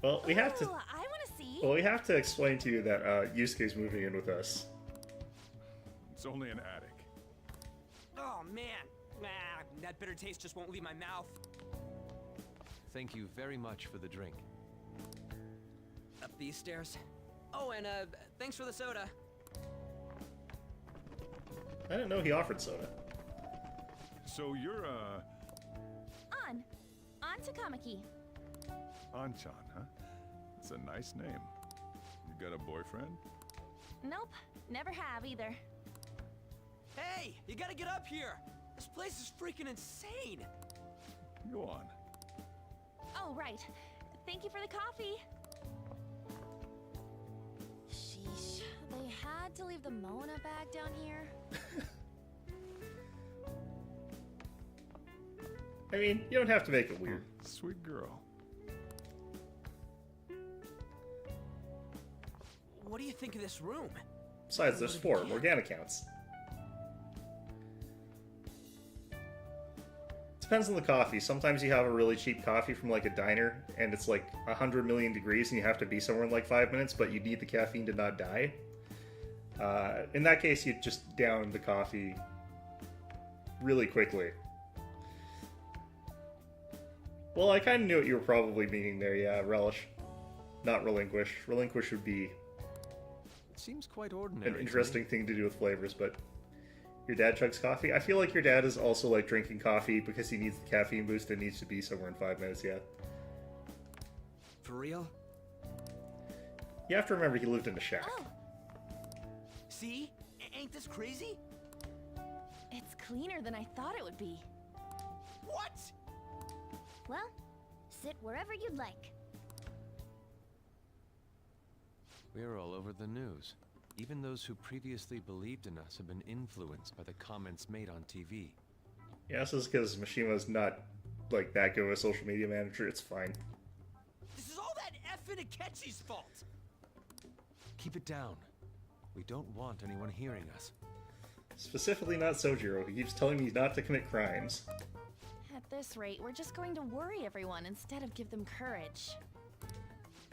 Well, we have to. Ooh, I want to see. Well, we have to explain to you that Yusuke's moving in with us. It's only an attic. Oh man, that bitter taste just won't leave my mouth. Thank you very much for the drink. Up these stairs. Oh, and thanks for the soda. I didn't know he offered soda. So you're, On to Kamaki. Anchan, huh? It's a nice name. You got a boyfriend? Nope, never have either. Hey, you gotta get up here. This place is freaking insane. Go on. Oh, right. Thank you for the coffee. Sheesh. They had to leave the Mona bag down here. I mean, you don't have to make it weird. Sweet girl. What do you think of this room? Besides, there's 4 Morgana counts. Depends on the coffee. Sometimes you have a really cheap coffee from like a diner and it's like 100 million degrees and you have to be somewhere in like 5 minutes, but you need the caffeine to not die. In that case, you just down the coffee really quickly. Well, I kind of knew what you were probably meaning there, yeah, relish. Not relinquish. Relinquish would be It seems quite ordinary. an to interesting me. thing to do with flavors, but your dad chugs coffee? I feel like your dad is also like drinking coffee because he needs the caffeine boost and needs to be somewhere in 5 minutes, yeah. For real? You have to remember he lived in a shack. Oh, See? Ain't this crazy? it's cleaner than I thought it would be. What? Well, sit wherever you'd like. We're all over the news. Even those who previously believed in us have been influenced by the comments made on TV. Yeah, this is because Mishima's not like that good of a social media manager. It's fine. This is all that effing Akechi's fault. Keep it down. We don't want anyone hearing us. Specifically not Sojiro. He keeps telling me not to commit crimes. At this rate, we're just going to worry everyone instead of give them courage.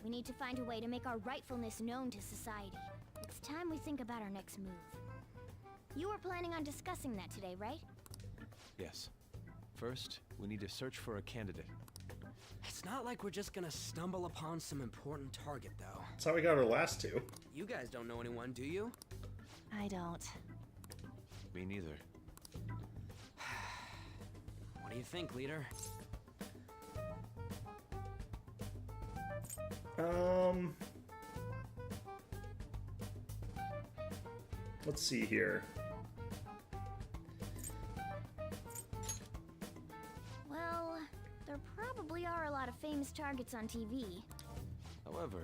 We need to find a way to make our rightfulness known to society. It's time we think about our next move. You were planning on discussing that today, right? Yes. First, we need to search for a candidate. It's not like we're just gonna stumble upon some important target, though. That's how we got our last 2. You guys don't know anyone, do you? I don't. Me neither. What do you think, leader? Let's see here. Well, there probably are a lot of famous targets on TV. However,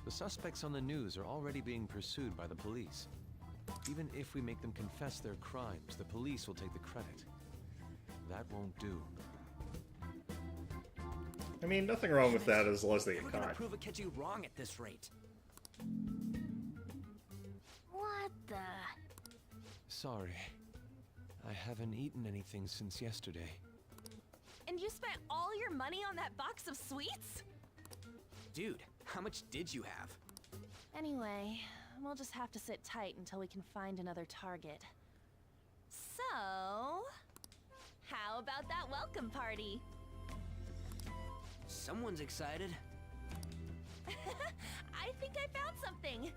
the suspects on the news are already being pursued by the police. Even if we make them confess their crimes, the police will take the credit. That won't do. I mean, nothing wrong with that as long as they get We're gonna caught. prove Akechi wrong at this rate. What the? Sorry. I haven't eaten anything since yesterday. And you spent all your money on that box of sweets? Dude, how much did you have? Anyway, we'll just have to sit tight until we can find another target. So, how about that welcome party? Someone's excited. I think I found something.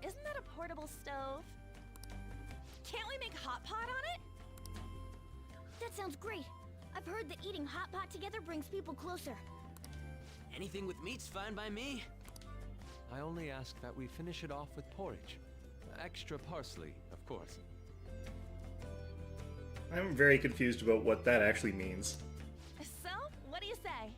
Isn't that a portable stove? Can't we make hot pot on it? That sounds great. I've heard that eating hot pot together brings people closer. Anything with meat's fine by me. I only ask that we finish it off with porridge. Extra parsley, of course. I'm very confused about what that actually means. So, what do you say?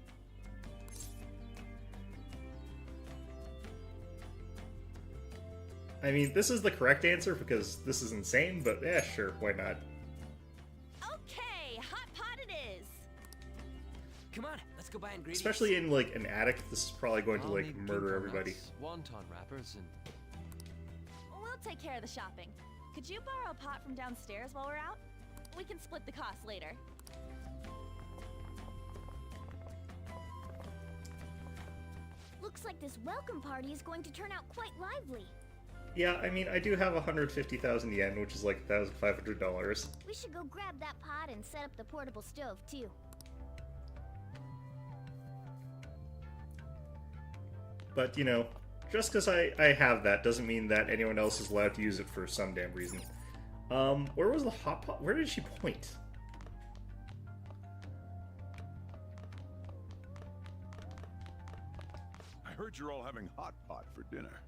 I mean, this is the correct answer because this is insane, but yeah, sure, why not? Okay, hot pot it is. Come on, let's go buy ingredients. Especially in, like, an attic, this is probably going to, I'll like, need murder ginkgo everybody. nuts, wonton wrappers, and We'll take care of the shopping. Could you borrow a pot from downstairs while we're out? We can split the cost later. Looks like this welcome party is going to turn out quite lively. Yeah, I mean, I do have 150,000 yen, which is like $1,500. We should go grab that pot and set up the portable stove, too. But, you know, just because I have that doesn't mean that anyone else is allowed to use it for some damn reason. Where was the hot pot? Where did she point? I heard you're all having hot pot for dinner.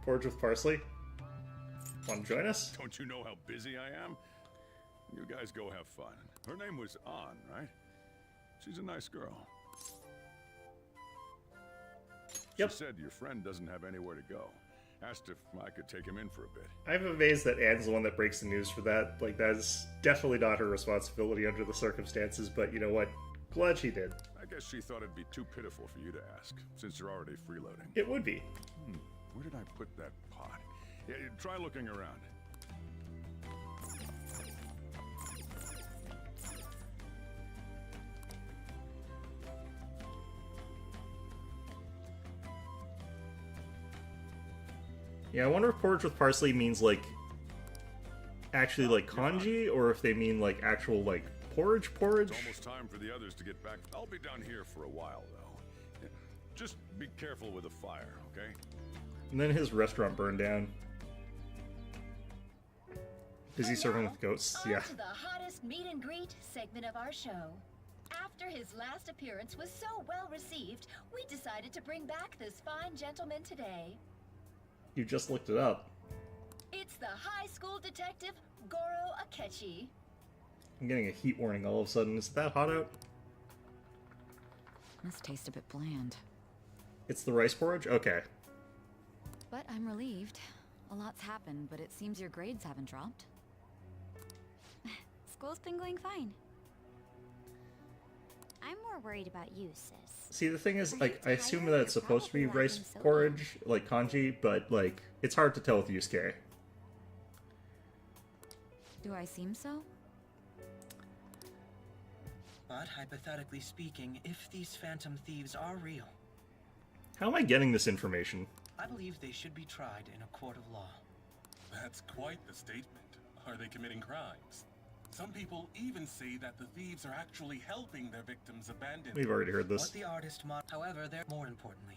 Porridge with parsley? Want to join us? Don't you know how busy I am? You guys go have fun. Her name was An, right? She's a nice girl. Yep. She said your friend doesn't have anywhere to go. Asked if I could take him in for a bit. I'm amazed that Anne's the one that breaks the news for that. Like, that is definitely not her responsibility under the circumstances, but you know what? Glad she did. I guess she thought it'd be too pitiful for you to ask, since you're already freeloading. It would be. Where did I put that pot? Yeah, try looking around. Yeah, I wonder if porridge with parsley means, like, actually, like, kanji, or if they mean, like, actual, like, porridge? It's almost time for the others to get back. I'll be down here for a while, though. Just be careful with the fire, okay? And then his restaurant burned down. Busy serving with ghosts, On yeah. to the hottest meet and greet segment of our show. After his last appearance was so well received, we decided to bring back this fine gentleman today. You just looked it up. It's the high school detective, Goro Akechi. I'm getting a heat warning all of a sudden. Is it that hot out? Must taste a bit bland. It's the rice porridge? Okay. But I'm relieved. A lot's happened, but it seems your grades haven't dropped. School's been going fine. I'm more worried about you, sis. See, the thing is, like, I assume that it's supposed to be rice porridge, like kanji, but, like, it's hard to tell with Yusuke. Do I seem so? But hypothetically speaking, if these phantom thieves are real, How am I getting this information? I believe they should be tried in a court of law. That's quite the statement. Are they committing crimes? Some people even say that the thieves are actually helping their victims abandon. We've already heard this. What the artist however, they're more importantly.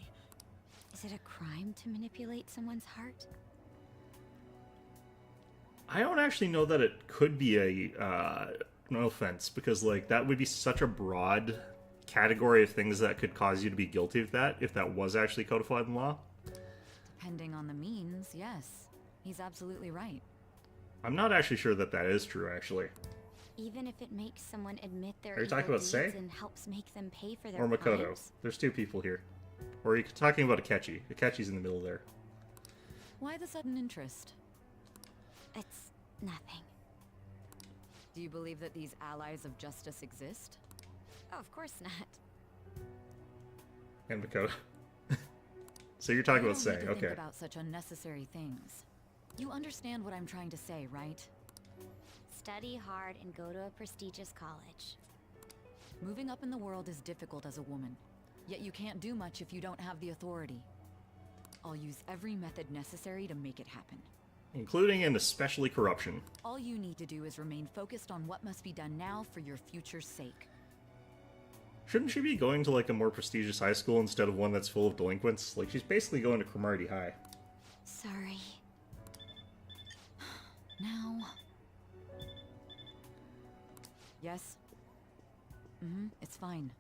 Is it a crime to manipulate someone's heart? I don't actually know that it could be a, no offense, because, like, that would be such a broad category of things that could cause you to be guilty of that, if that was actually codified in law. Depending on the means, yes. He's absolutely right. I'm not actually sure that that is true, actually. Even if it makes someone admit their Are you evil talking about deeds Sei? and helps make them pay for their Or Makoto. crimes? There's two people here. Or are you talking about Akechi? Akechi's in the middle there. Why the sudden interest? It's nothing. Do you believe that these allies of justice exist? Oh, of course not. And Makoto. So you're talking You about don't need Sei, to okay. think about such unnecessary things. You understand what I'm trying to say, right? Study hard and go to a prestigious college. Moving up in the world is difficult as a woman. Yet you can't do much if you don't have the authority. I'll use every method necessary to make it happen. Including and especially corruption. All you need to do is remain focused on what must be done now for your future's sake. Shouldn't she be going to, like, a more prestigious high school instead of one that's full of delinquents? Like, she's basically going to Cromartie High. Sorry. Now... Yes? It's fine.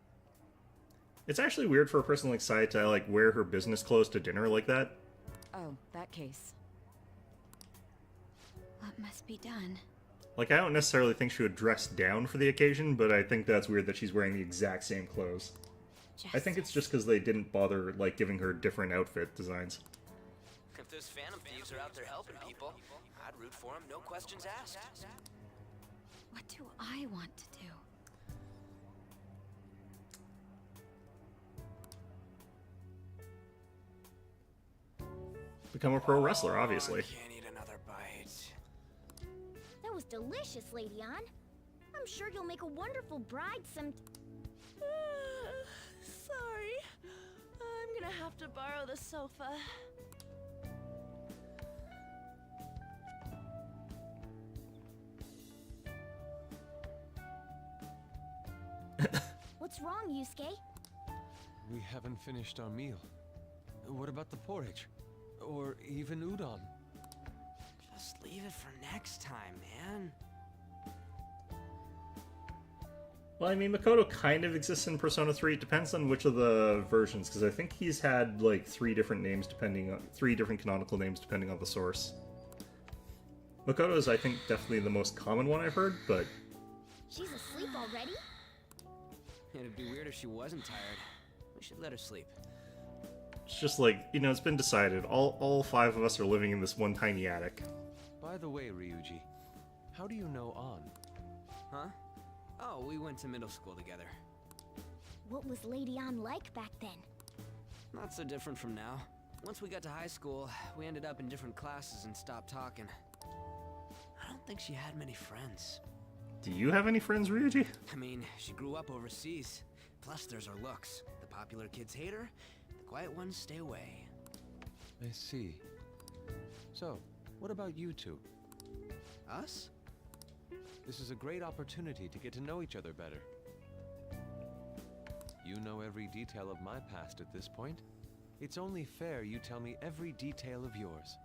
It's actually weird for a person like Sai to like wear her business clothes to dinner like that. Oh, that case. What must be done? Like, I don't necessarily think she would dress down for the occasion, but I think that's weird that she's wearing the exact same clothes. I think it's just because they didn't bother, like, giving her different outfit designs. If those Phantom Thieves are out there helping people, I'd root for them, no questions asked. What do I want to do? Become a pro wrestler, obviously. Can't eat another bite. That was delicious, Lady Ann. I'm sure you'll make a wonderful bride some... Sorry. I'm gonna have to borrow the sofa. What's wrong, Yusuke? We haven't finished our meal. What about the porridge? Or even udon? Just leave it for next time, man. Well, I mean, Makoto kind of exists in Persona 3. It depends on which of the versions, because I think he's had, like, three different canonical names depending on the source. Makoto is, I think, definitely the most common one I've heard, but... She's asleep already? It'd be weird if she wasn't tired. We should let her sleep. It's just like, you know, it's been decided. All five of us are living in this one tiny attic. By the way, Ryuji, how do you know An? Huh? Oh, we went to middle school together. What was Lady Ann like back then? Not so different from now. Once we got to high school, we ended up in different classes and stopped talking. I don't think she had many friends. Do you have any friends, Ryuji? I mean, she grew up overseas. Plus, there's her looks. The popular kids hate her, the quiet ones stay away. I see. So, what about you two? Us? This is a great opportunity to get to know each other better. You know every detail of my past at this point. It's only fair you tell me every detail of yours.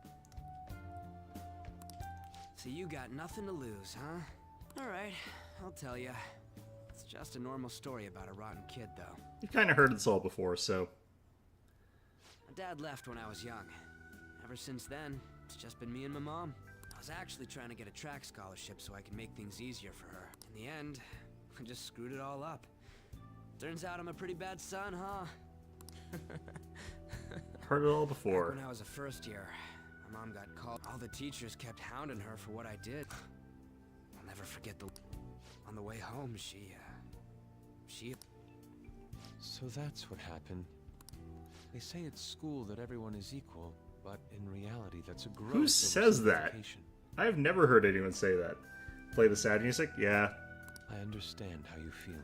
So you got nothing to lose, huh? Alright, I'll tell you. It's just a normal story about a rotten kid, though. You've kind of heard this all before, so... My dad left when I was young. Ever since then, it's just been me and my mom. I was actually trying to get a track scholarship so I could make things easier for her. In the end, I just screwed it all up. Turns out I'm a pretty bad son, huh? Heard it all before. Back when I was a first year, my mom got called. All the teachers kept hounding her for what I did. I'll never forget on the way home, she... So that's what happened. They say at school that everyone is equal, but in reality that's a gross... Who says that? I've never heard anyone say that. Play the sad music? Yeah. I understand how you feel.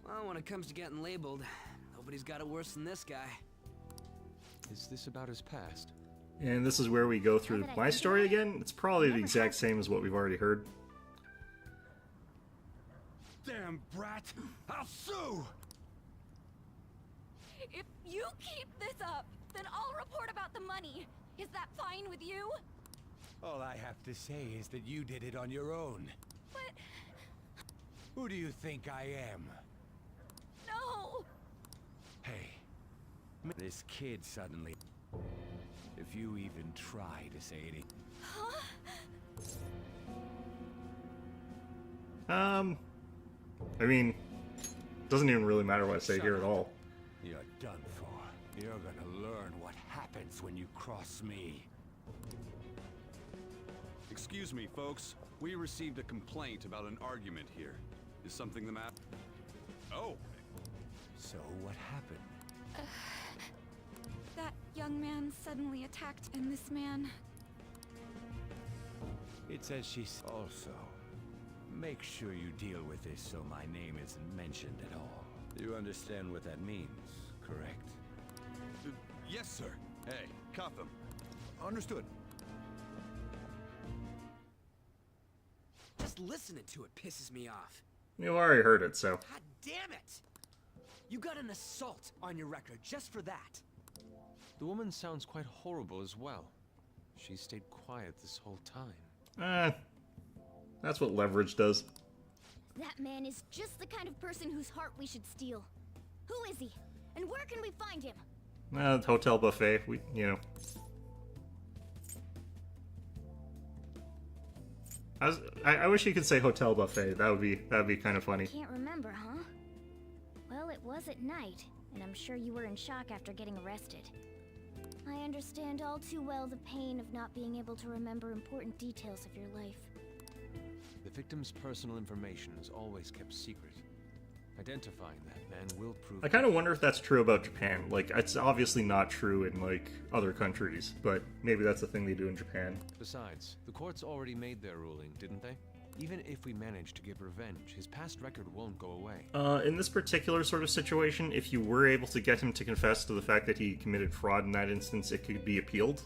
Well, when it comes to getting labeled, nobody's got it worse than this guy. Is this about his past? And this is where we go through my story again. It's probably the exact same as what we've already heard. Damn brat! I'll sue! If you keep this up, then I'll report about the money. Is that fine with you? All I have to say is that you did it on your own. But... Who do you think I am? No! Hey, this kid suddenly... If you even try to say anything... Huh? I mean, doesn't even really matter what I say here at all. You're done for. You're gonna learn what happens when you cross me. Excuse me, folks. We received a complaint about an argument here. Is something the matter? Oh. So what happened? That young man suddenly attacked, and this man... It says she's also. Make sure you deal with this so my name isn't mentioned at all. You understand what that means, correct? Yes, sir. Hey, cuff him. Understood. Just listening to it pisses me off. You've already heard it, so... God damn it! You got an assault on your record just for that. The woman sounds quite horrible as well. She stayed quiet this whole time. That's what leverage does. That man is just the kind of person whose heart we should steal. Who is he? And where can we find him? Hotel buffet. I wish you could say hotel buffet. That'd be kind of funny. Can't remember, huh? Well, it was at night, and I'm sure you were in shock after getting arrested. I understand all too well the pain of not being able to remember important details of your life. The victim's personal information is always kept secret. Identifying that man will prove... I kind of wonder if that's true about Japan. Like, it's obviously not true in, like, other countries, but maybe that's a thing they do in Japan. Besides, the courts already made their ruling, didn't they? Even if we manage to get revenge, his past record won't go away. In this particular sort of situation, if you were able to get him to confess to the fact that he committed fraud in that instance, it could be appealed.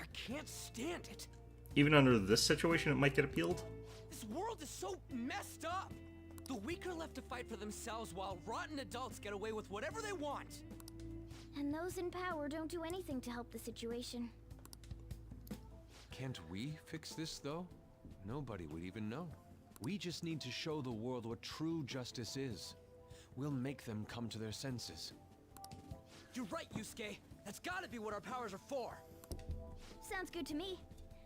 I can't stand it. Even under this situation, it might get appealed. This world is so messed up. The weak are left to fight for themselves while rotten adults get away with whatever they want. And those in power don't do anything to help the situation. Can't we fix this, though? Nobody would even know. We just need to show the world what true justice is. We'll make them come to their senses. You're right, Yusuke. That's gotta be what our powers are for. Sounds good to me.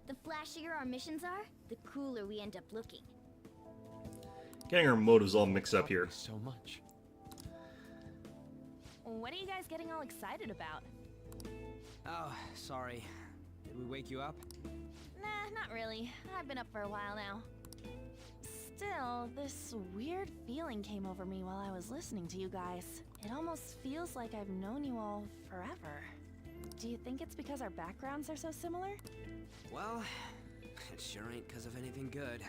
The flashier our missions are, the cooler we end up looking. Getting our motives all mixed up here. So much. What are you guys getting all excited about? Oh, sorry. Did we wake you up? Nah, not really. I've been up for a while now. Still, this weird feeling came over me while I was listening to you guys. It almost feels like I've known you all forever. Do you think it's because our backgrounds are so similar? Well, it sure ain't because of anything good.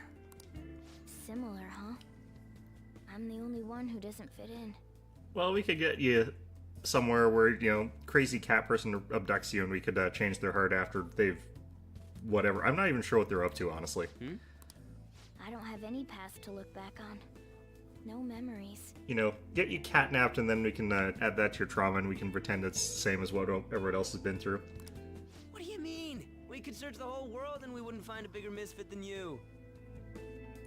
Similar, huh? I'm the only one who doesn't fit in. Well, we could get you somewhere where, you know, crazy cat person abducts you and we could change their heart after they've... whatever. I'm not even sure what they're up to, honestly. I don't have any past to look back on. No memories. You know, get you catnapped and then we can add that to your trauma and we can pretend it's the same as what everyone else has been through. What do you mean? We could search the whole world and we wouldn't find a bigger misfit than you.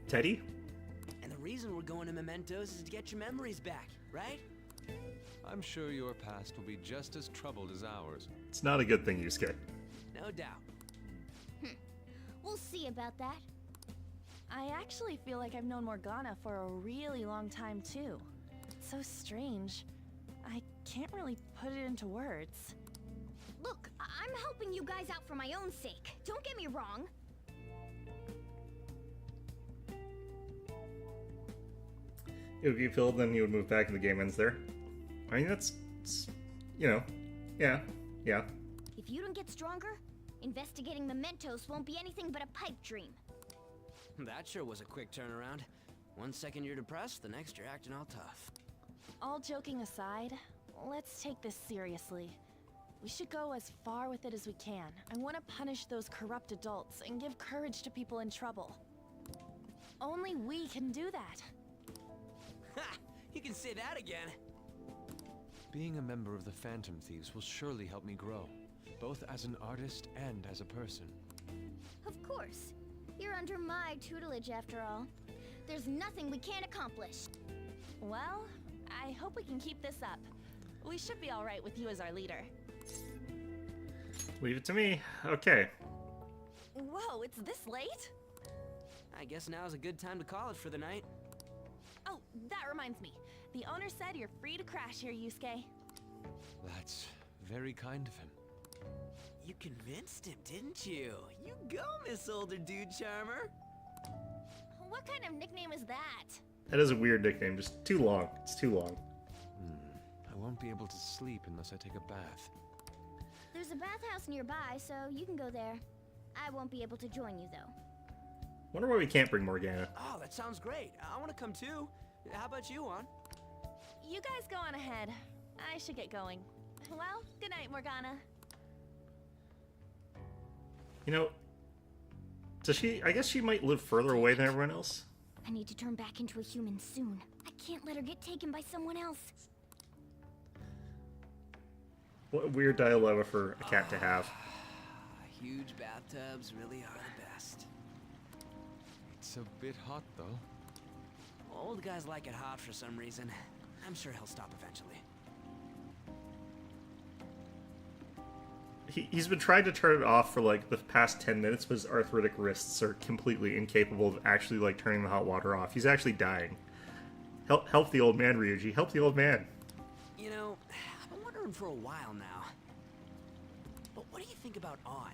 Teddy? And the reason we're going to Mementos is to get your memories back, right? I'm sure your past will be just as troubled as ours. It's not a good thing, Yusuke. No doubt. We'll see about that. I actually feel like I've known Morgana for a really long time, too. It's so strange. I can't really put it into words. Look, I'm helping you guys out for my own sake. Don't get me wrong. It would be filled, then you would move back and the game ends there. I mean, that's, you know, yeah. If you don't get stronger, investigating Mementos won't be anything but a pipe dream. That sure was a quick turnaround. 1 second you're depressed, the next you're acting all tough. All joking aside, let's take this seriously. We should go as far with it as we can. I want to punish those corrupt adults and give courage to people in trouble. Only we can do that. Ha! You can say that again. Being a member of the Phantom Thieves will surely help me grow, both as an artist and as a person. Of course. You're under my tutelage after all. There's nothing we can't accomplish. Well, I hope we can keep this up. We should be all right with you as our leader. Leave it to me. Okay. Whoa, it's this late? I guess now's a good time to call it for the night. Oh, that reminds me. The owner said you're free to crash here, Yusuke. That's very kind of him. You convinced him, didn't you? You go, Miss Older Dude Charmer. What kind of nickname is that? That is a weird nickname, just too long. It's too long. I won't be able to sleep unless I take a bath. There's a bathhouse nearby, so you can go there. I won't be able to join you, though. Wonder why we can't bring Morgana. Oh, that sounds great. I want to come too. How about you, Juan? You guys go on ahead. I should get going. Well, good night, Morgana. You know, does she... I guess she might live further away than everyone else. I need to turn back into a human soon. I can't let her get taken by someone else. What a weird dilemma for a cat to have. Huge bathtubs really are the best. It's a bit hot, though. Old guys like it hot for some reason. I'm sure he'll stop eventually. He's been trying to turn it off for like the past 10 minutes, but his arthritic wrists are completely incapable of actually like turning the hot water off. He's actually dying. Help the old man, Ryuji. Help the old man. You know, I've been wondering for a while now. But what do you think about On?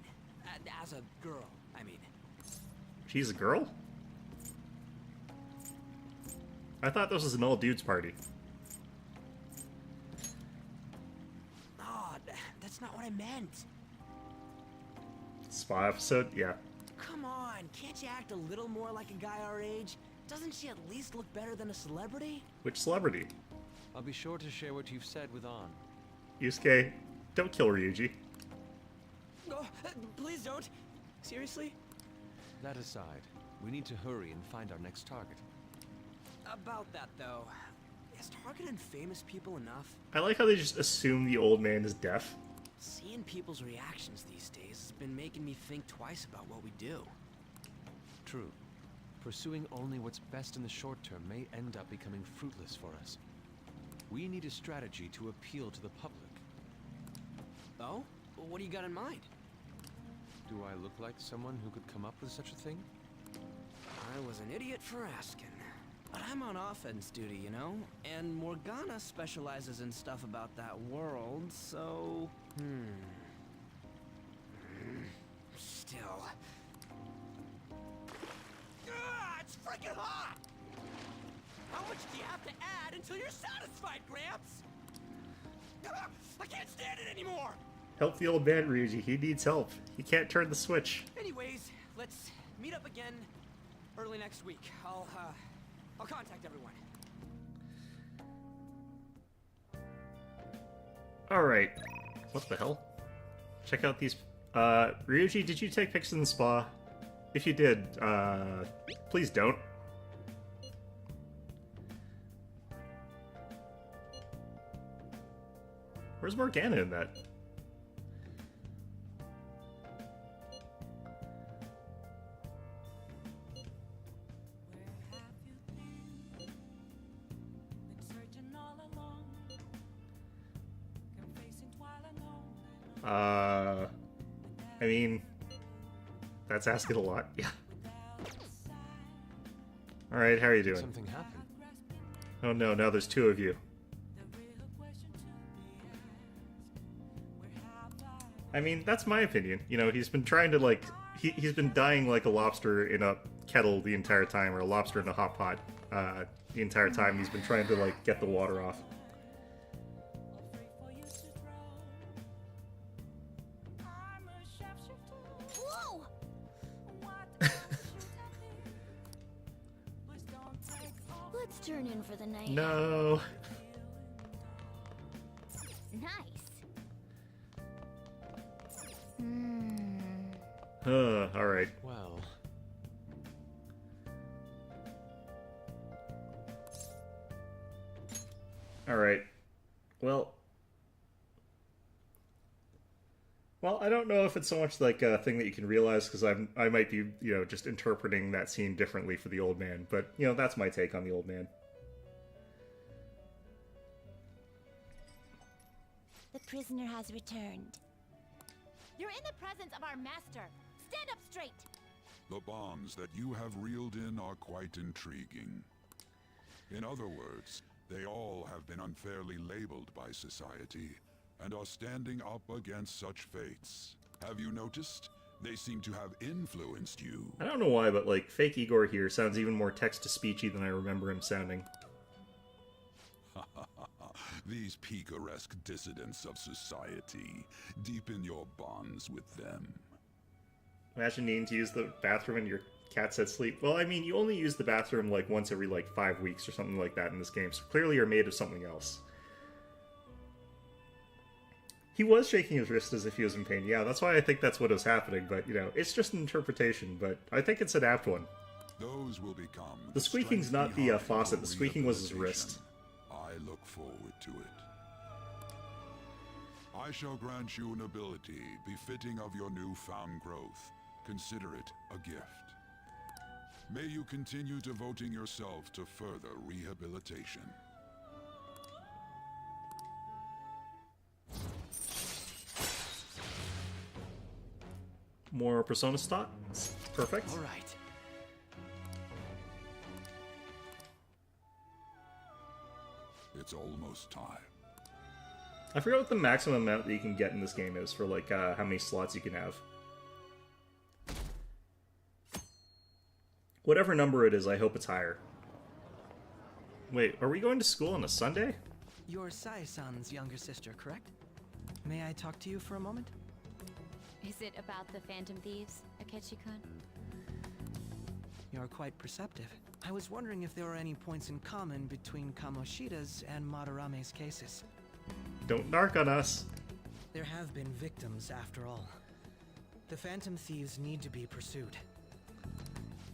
As a girl, I mean. She's a girl? I thought this was an all dudes party. Oh, that's not what I meant. Spa episode? Yeah. Come on, can't you act a little more like a guy our age? Doesn't she at least look better than a celebrity? Which celebrity? I'll be sure to share what you've said with On. Yusuke, don't kill Ryuji. Oh, please don't. Seriously? That aside, we need to hurry and find our next target. About that, though. Is targeting famous people enough? I like how they just assume the old man is deaf. Seeing people's reactions these days has been making me think twice about what we do. True. Pursuing only what's best in the short term may end up becoming fruitless for us. We need a strategy to appeal to the public. Oh? What do you got in mind? Do I look like someone who could come up with such a thing? I was an idiot for asking. But I'm on offense duty, you know? And Morgana specializes in stuff about that world, so... Still... It's freaking hot! How much do you have to add until you're satisfied, Gramps? I can't stand it anymore! Help the old man, Ryuji. He needs help. He can't turn the switch. Anyways, let's meet up again early next week. I'll contact everyone. Alright. What the hell? Check out these... Ryuji, did you take pictures in the spa? If you did, please don't. Where's Morgana in that? I mean, that's asking a lot. Yeah. Alright, how are you doing? Something happened. Oh no, now there's two of you. I mean, that's my opinion. You know, he's been trying to, like... He's been dying like a lobster in a kettle the entire time, or a lobster in a hot pot the entire time. He's been trying to, like, get the water off. Whoa! Let's turn in for the night. No. Nice. Alright. Well... Alright. Well, I don't know if it's so much like a thing that you can realize, because I might be, you know, just interpreting that scene differently for the old man, but, you know, that's my take on the old man. The prisoner has returned. You're in the presence of our master. Stand up straight. The bonds that you have reeled in are quite intriguing. In other words, they all have been unfairly labeled by society, and are standing up against such fates. Have you noticed? They seem to have influenced you. I don't know why, but, like, fake Igor here sounds even more text-to-speechy than I remember him sounding. These picaresque dissidents of society, deepen your bonds with them. Imagine needing to use the bathroom and your cat said sleep. Well, I mean, you only use the bathroom, like, once every, like, 5 weeks or something like that in this game, so clearly you're made of something else. He was shaking his wrist as if he was in pain. Yeah, that's why I think that's what was happening, but, you know, it's just an interpretation, but I think it's an apt one. Those will become the squeaking's not the faucet, the squeaking was his wrist. I look forward to it. I shall grant you an ability befitting of your newfound growth. Consider it a gift. May you continue devoting yourself to further rehabilitation. More Persona stocks. Perfect. All right. It's almost time. I forgot what the maximum amount that you can get in this game is for, like, how many slots you can have. Whatever number it is, I hope it's higher. Wait, are we going to school on a Sunday? You're Sai-san's younger sister, correct? May I talk to you for a moment? Is it about the Phantom Thieves, Akechi-kun? You're quite perceptive. I was wondering if there were any points in common between Kamoshida's and Madarame's cases. Don't narc on us. There have been victims, after all. The Phantom Thieves need to be pursued.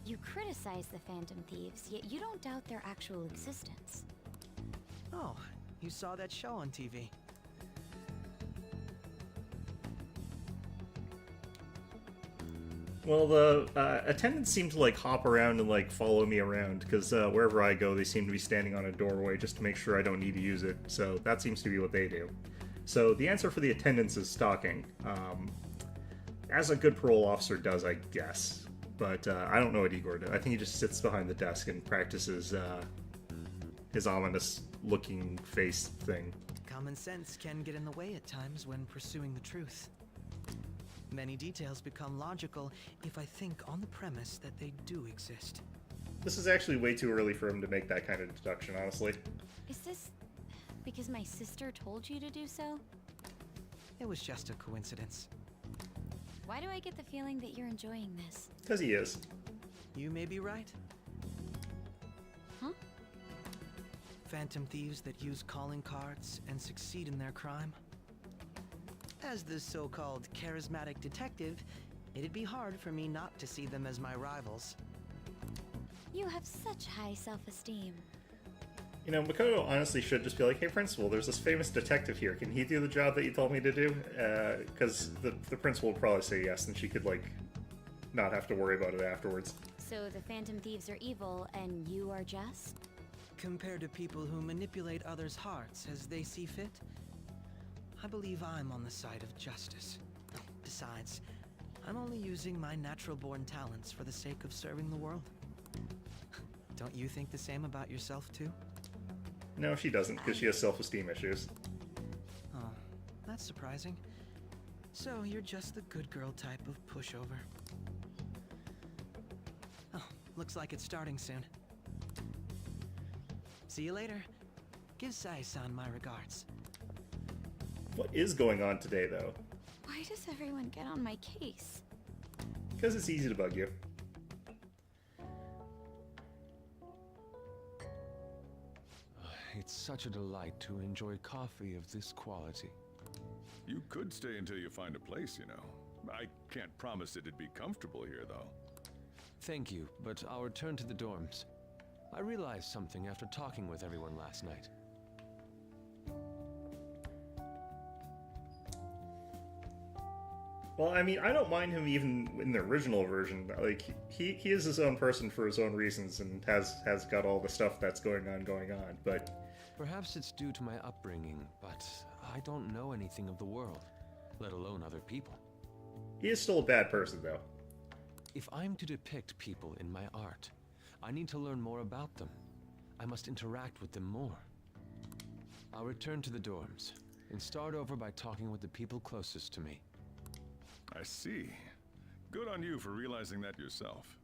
You criticize the Phantom Thieves, yet you don't doubt their actual existence. Oh, you saw that show on TV. Well, the attendants seem to, like, hop around and, like, follow me around, because wherever I go, they seem to be standing on a doorway just to make sure I don't need to use it, so that seems to be what they do. So the answer for the attendants is stalking. As a good parole officer does, I guess. But I don't know what Igor does. I think he just sits behind the desk and practices his ominous-looking face thing. Common sense can get in the way at times when pursuing the truth. Many details become logical if I think on the premise that they do exist. This is actually way too early for him to make that kind of deduction, honestly. Is this because my sister told you to do so? It was just a coincidence. Why do I get the feeling that you're enjoying this? Because he is. You may be right. Huh? Phantom thieves that use calling cards and succeed in their crime. As the so-called charismatic detective, it'd be hard for me not to see them as my rivals. You have such high self-esteem. You know, Makoto honestly should just be like, hey, principal, there's this famous detective here. Can he do the job that you told me to do? Because the principal would probably say yes, and she could, like, not have to worry about it afterwards. So the Phantom Thieves are evil, and you are just? Compared to people who manipulate others' hearts as they see fit, I believe I'm on the side of justice. Besides, I'm only using my natural-born talents for the sake of serving the world. Don't you think the same about yourself, too? No, she doesn't, because she has self-esteem issues. Oh, that's surprising. So, you're just the good girl type of pushover. Oh, looks like it's starting soon. See you later. Give Sai-san my regards. What is going on today, though? Why does everyone get on my case? Because it's easy to bug you. It's such a delight to enjoy coffee of this quality. You could stay until you find a place, you know. I can't promise it'd be comfortable here, though. Thank you, but I'll return to the dorms. I realized something after talking with everyone last night. Well, I mean, I don't mind him even in the original version. Like, he is his own person for his own reasons and has got all the stuff that's going on, but... Perhaps it's due to my upbringing, but I don't know anything of the world, let alone other people. He is still a bad person, though. If I'm to depict people in my art, I need to learn more about them. I must interact with them more. I'll return to the dorms, and start over by talking with the people closest to me. I see. Good on you for realizing that yourself.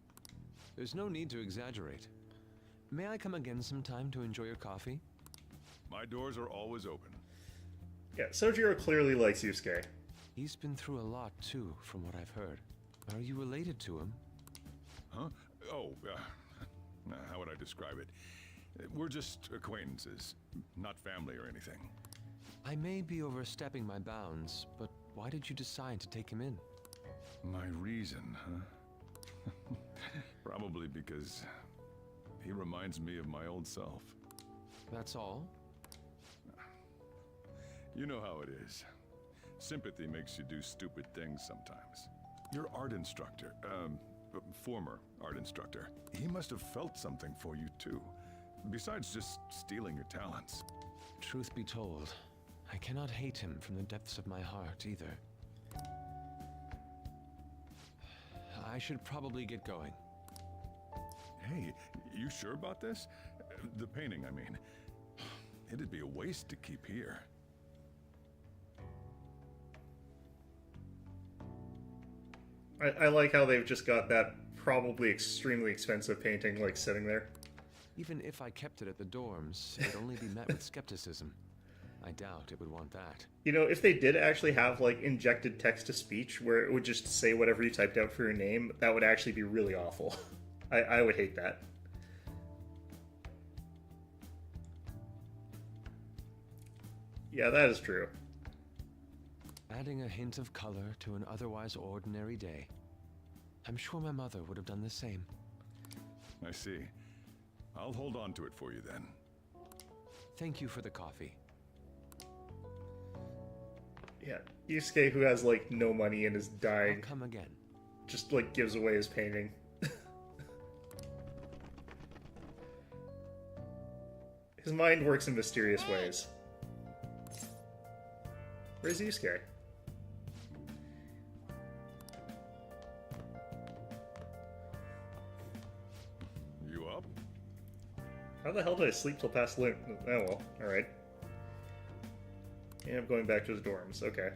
There's no need to exaggerate. May I come again sometime to enjoy your coffee? My doors are always open. Yeah, Sojiro clearly likes Yusuke. He's been through a lot, too, from what I've heard. Are you related to him? Huh? Oh, how would I describe it? We're just acquaintances, not family or anything. I may be overstepping my bounds, but why did you decide to take him in? My reason, huh? Probably because he reminds me of my old self. That's all? You know how it is. Sympathy makes you do stupid things sometimes. Your art instructor, former art instructor. He must have felt something for you, too. Besides just stealing your talents. Truth be told, I cannot hate him from the depths of my heart, either. I should probably get going. Hey, you sure about this? The painting, I mean. It'd be a waste to keep here. I like how they've just got that probably extremely expensive painting, like, sitting there. Even if I kept it at the dorms, it'd only be met with skepticism. I doubt it would want that. You know, if they did actually have, like, injected text-to-speech where it would just say whatever you typed out for your name, that would actually be really awful. I would hate that. Yeah, that is true. Adding a hint of color to an otherwise ordinary day. I'm sure my mother would have done the same. I see. I'll hold on to it for you then. Thank you for the coffee. Yeah, Yusuke, who has, like, no money and is dying, I'll come again. Just, like, gives away his painting. His mind works in mysterious ways. Where's Yusuke? You up? How the hell did I sleep till past lunch? Oh well, alright. And I'm going back to the dorms, okay.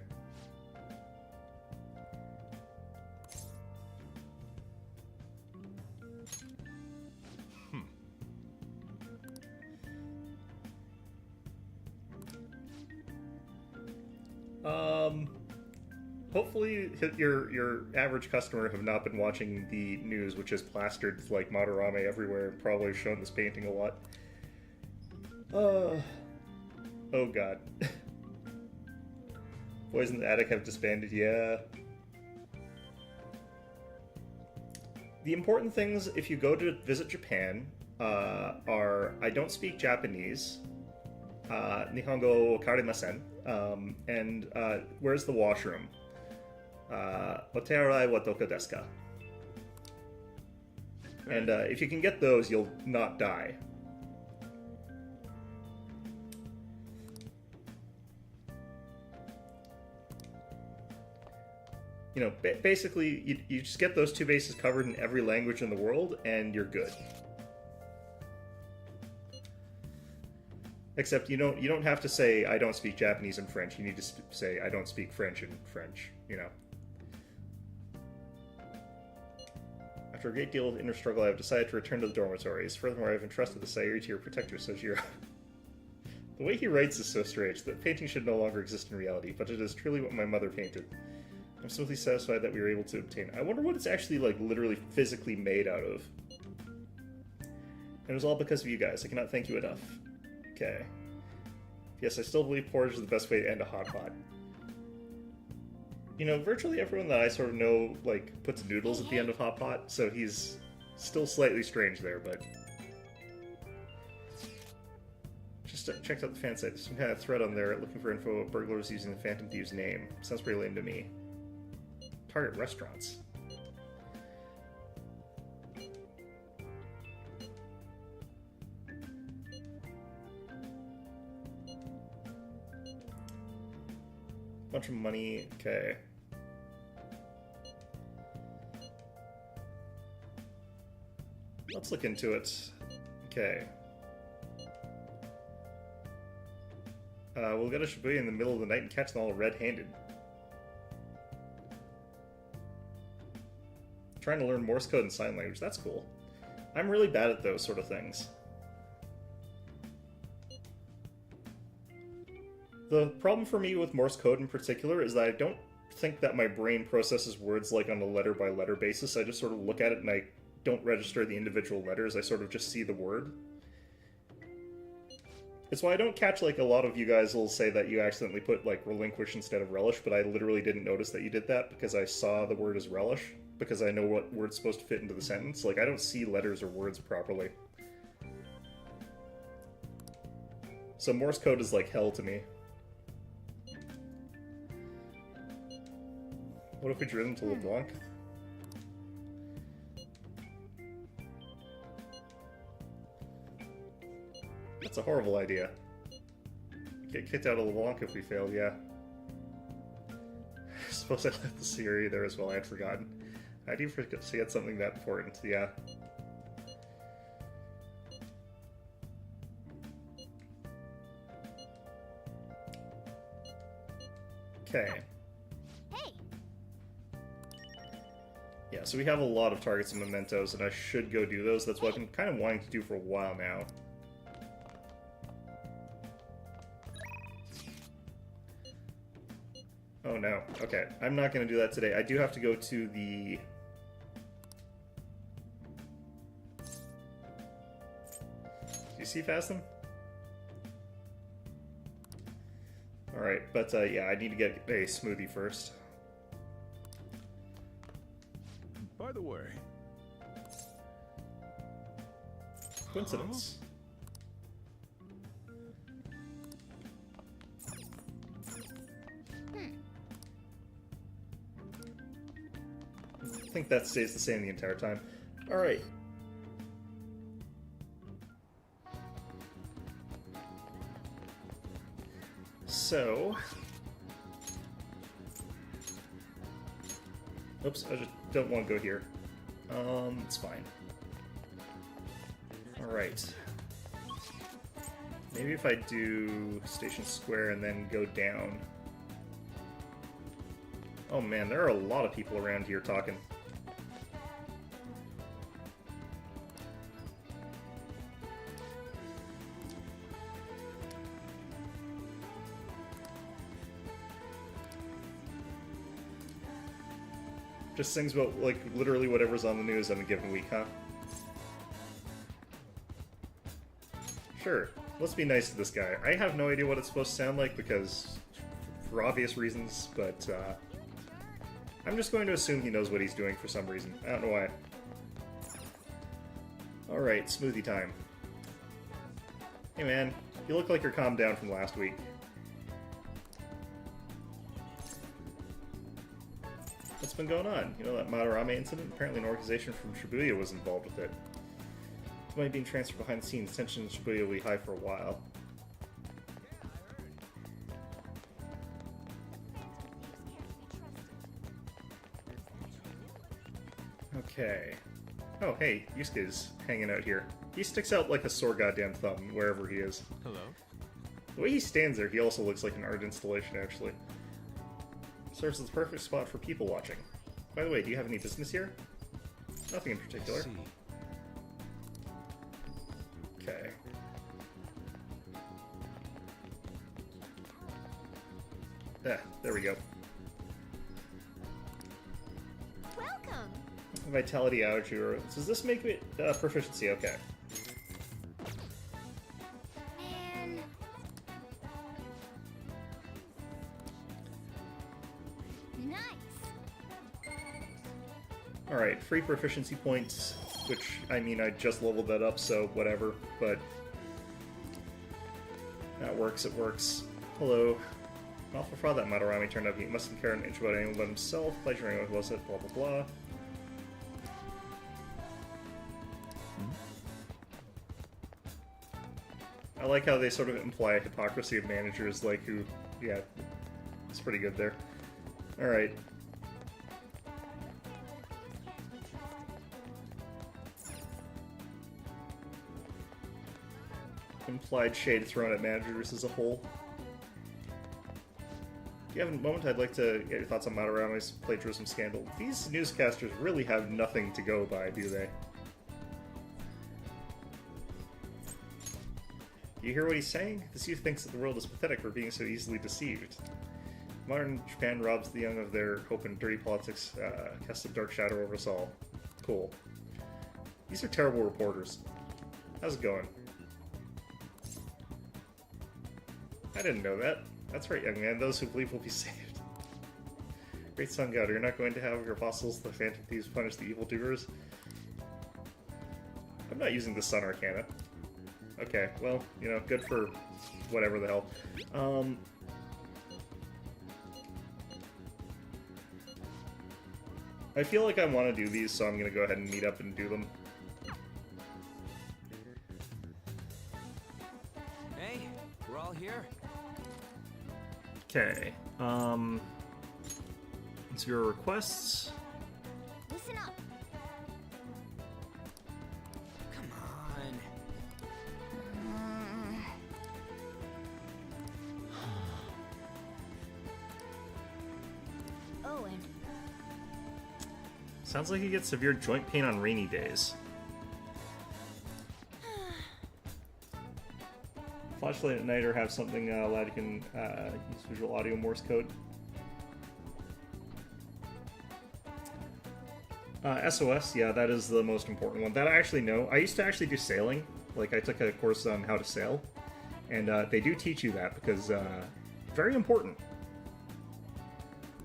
Hopefully your average customer have not been watching the news, which is plastered like Madarame everywhere, and probably shown this painting a lot. Oh god. Boys in the Attic have disbanded, yeah. The important things if you go to visit Japan are I don't speak Japanese, Nihongo wakarimasen, and where's the washroom? Otearai wa doko desu ka? And if you can get those, you'll not die. You know, basically, you just get those two bases covered in every language in the world, and you're good. Except you don't have to say I don't speak Japanese and French. You need to say I don't speak French and French. You know. After a great deal of inner struggle, I have decided to return to the dormitories. Furthermore, I have entrusted the Sayuri to your protector, Sojiro. The way he writes is so strange. The painting should no longer exist in reality, but it is truly what my mother painted. I'm simply satisfied that we were able to obtain. I wonder what it's actually, like, literally physically made out of. And it was all because of you guys. I cannot thank you enough. Okay. Yes, I still believe porridge is the best way to end a hot pot. You know, virtually everyone that I sort of know, like, puts noodles at the end of hot pot, so he's still slightly strange there, but... Just checked out the fan site. There's some kind of thread on there looking for info about burglars using the Phantom Thieves name. Sounds pretty lame to me. Target restaurants. Bunch of money, okay. Let's look into it. Okay. We'll go to Shibuya in the middle of the night and catch them all red-handed. Trying to learn Morse code and sign language, that's cool. I'm really bad at those sort of things. The problem for me with Morse code in particular is that I don't think that my brain processes words like on a letter-by-letter basis. I just sort of look at it and I don't register the individual letters, I sort of just see the word. It's why I don't catch, like, a lot of you guys will say that you accidentally put, like, relinquish instead of relish, but I literally didn't notice that you did that because I saw the word as relish, because I know what word's supposed to fit into the sentence. Like, I don't see letters or words properly. So Morse code is like hell to me. What if we drew them to LeBlanc? That's a horrible idea. Get kicked out of LeBlanc if we fail, yeah. I suppose I left the Siri there as well, I had forgotten. I do forget something that important, yeah. Okay. Hey! Yeah, so we have a lot of targets and mementos, and I should go do those. That's what I've been kind of wanting to do for a while now. Oh no. Okay, I'm not going to do that today. I do have to go to the... Do you see Fastum? Alright, but yeah, I need to get a smoothie first. By the way... Coincidence. I think that stays the same the entire time. Alright. So... Oops, I just don't want to go here. It's fine. Alright. Maybe if I do Station Square and then go down... Oh man, there are a lot of people around here talking. Just things about, like, literally whatever's on the news on a given week, huh? Sure, let's be nice to this guy. I have no idea what it's supposed to sound like because... for obvious reasons, but, I'm just going to assume he knows what he's doing for some reason. I don't know why. Alright, smoothie time. Hey man, you look like you're calmed down from last week. What's been going on? You know that Madarame incident? Apparently an organization from Shibuya was involved with it. It's money being transferred behind the scenes. Tension in Shibuya will be high for a while. Okay. Oh, hey, Yusuke's hanging out here. He sticks out like a sore goddamn thumb wherever he is. Hello? The way he stands there, he also looks like an art installation, actually. Serves as the perfect spot for people watching. By the way, do you have any business here? Nothing in particular. Okay. There we go. Welcome! Vitality outage. Does this make it proficiency? Okay. Man. Nice! Alright, free proficiency points, which, I mean, I just leveled that up, so whatever, but... that works, it works. Hello. An awful fraud that Madarame turned out. He mustn't care an inch about anyone but himself, pleasuring with was it, blah blah blah. I like how they sort of imply a hypocrisy of managers, like who, yeah, it's pretty good there. Alright. Implied shade thrown at managers as a whole. If you have a moment, I'd like to get your thoughts on Madarame's plagiarism scandal. These newscasters really have nothing to go by, do they? You hear what he's saying? This youth thinks that the world is pathetic for being so easily deceived. Modern Japan robs the young of their hope and dirty politics, casts a dark shadow over us all. Cool. These are terrible reporters. How's it going? I didn't know that. That's right, young man. Those who believe will be saved. Great Sun God, you're not going to have your apostles, the Phantom Thieves, punish the evildoers? I'm not using the Sun Arcana. Okay, well, you know, good for whatever the hell. I feel like I want to do these, so I'm going to go ahead and meet up and do them. we're all here. Okay. Let's view our requests. Listen up. Come on. Oh, and Sounds like you get severe joint pain on rainy days. Flashlight at night or have something allowed you can use visual audio Morse code. SOS, yeah, that is the most important one. That I actually know. I used to actually do sailing. Like, I took a course on how to sail. And they do teach you that because very important.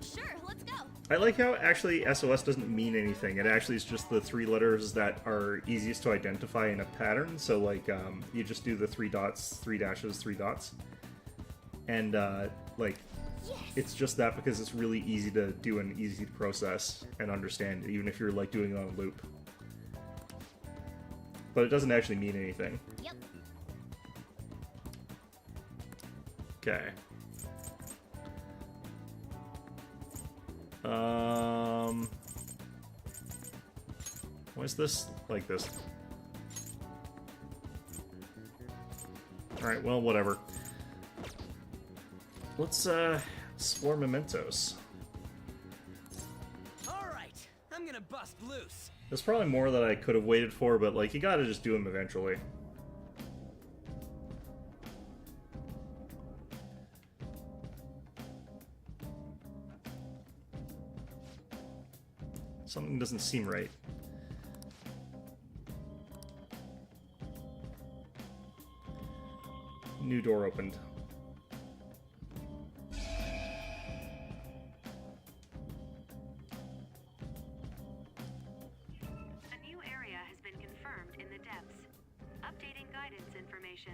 sure, let's go. I like how actually SOS doesn't mean anything. It actually is just the 3 letters that are easiest to identify in a pattern. So like you just do the 3 dots, 3 dashes, 3 dots. And like it's just that because it's really easy to do and easy to process and understand, even if you're like doing it on a loop. But it doesn't actually mean anything. Yep. Okay. Why is this like this? Alright, well, whatever. Let's, explore mementos. Alright, I'm gonna bust loose. There's probably more that I could have waited for, but, like, you gotta just do them eventually. Something doesn't seem right. New door opened. A new area has been confirmed in the depths. Updating guidance information.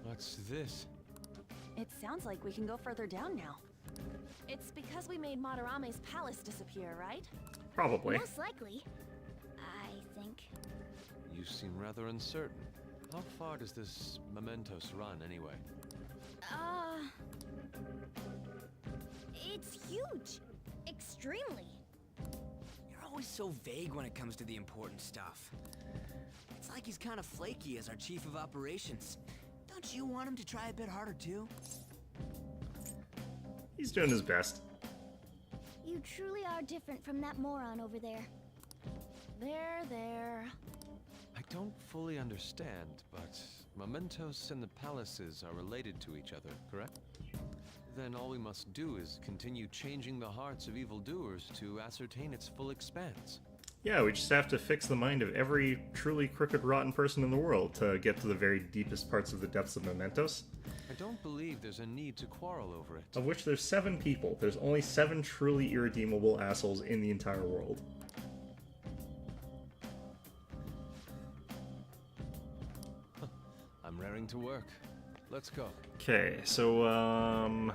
What's this? It sounds like we can go further down now. It's because we made Madarame's palace disappear, right? Probably. Most likely. I think. You seem rather uncertain. How far does this mementos run, anyway? It's huge. Extremely. You're always so vague when it comes to the important stuff. It's like he's kind of flaky as our chief of operations. Don't you want him to try a bit harder, too? He's doing his best. You truly are different from that moron over there. There. I don't fully understand, but mementos and the palaces are related to each other, correct? Then all we must do is continue changing the hearts of evildoers to ascertain its full expanse. Yeah, we just have to fix the mind of every truly crooked, rotten person in the world to get to the very deepest parts of the depths of mementos. I don't believe there's a need to quarrel over it. Of which there's 7 people. There's only 7 truly irredeemable assholes in the entire world. I'm raring to work. Let's go. Okay, so, I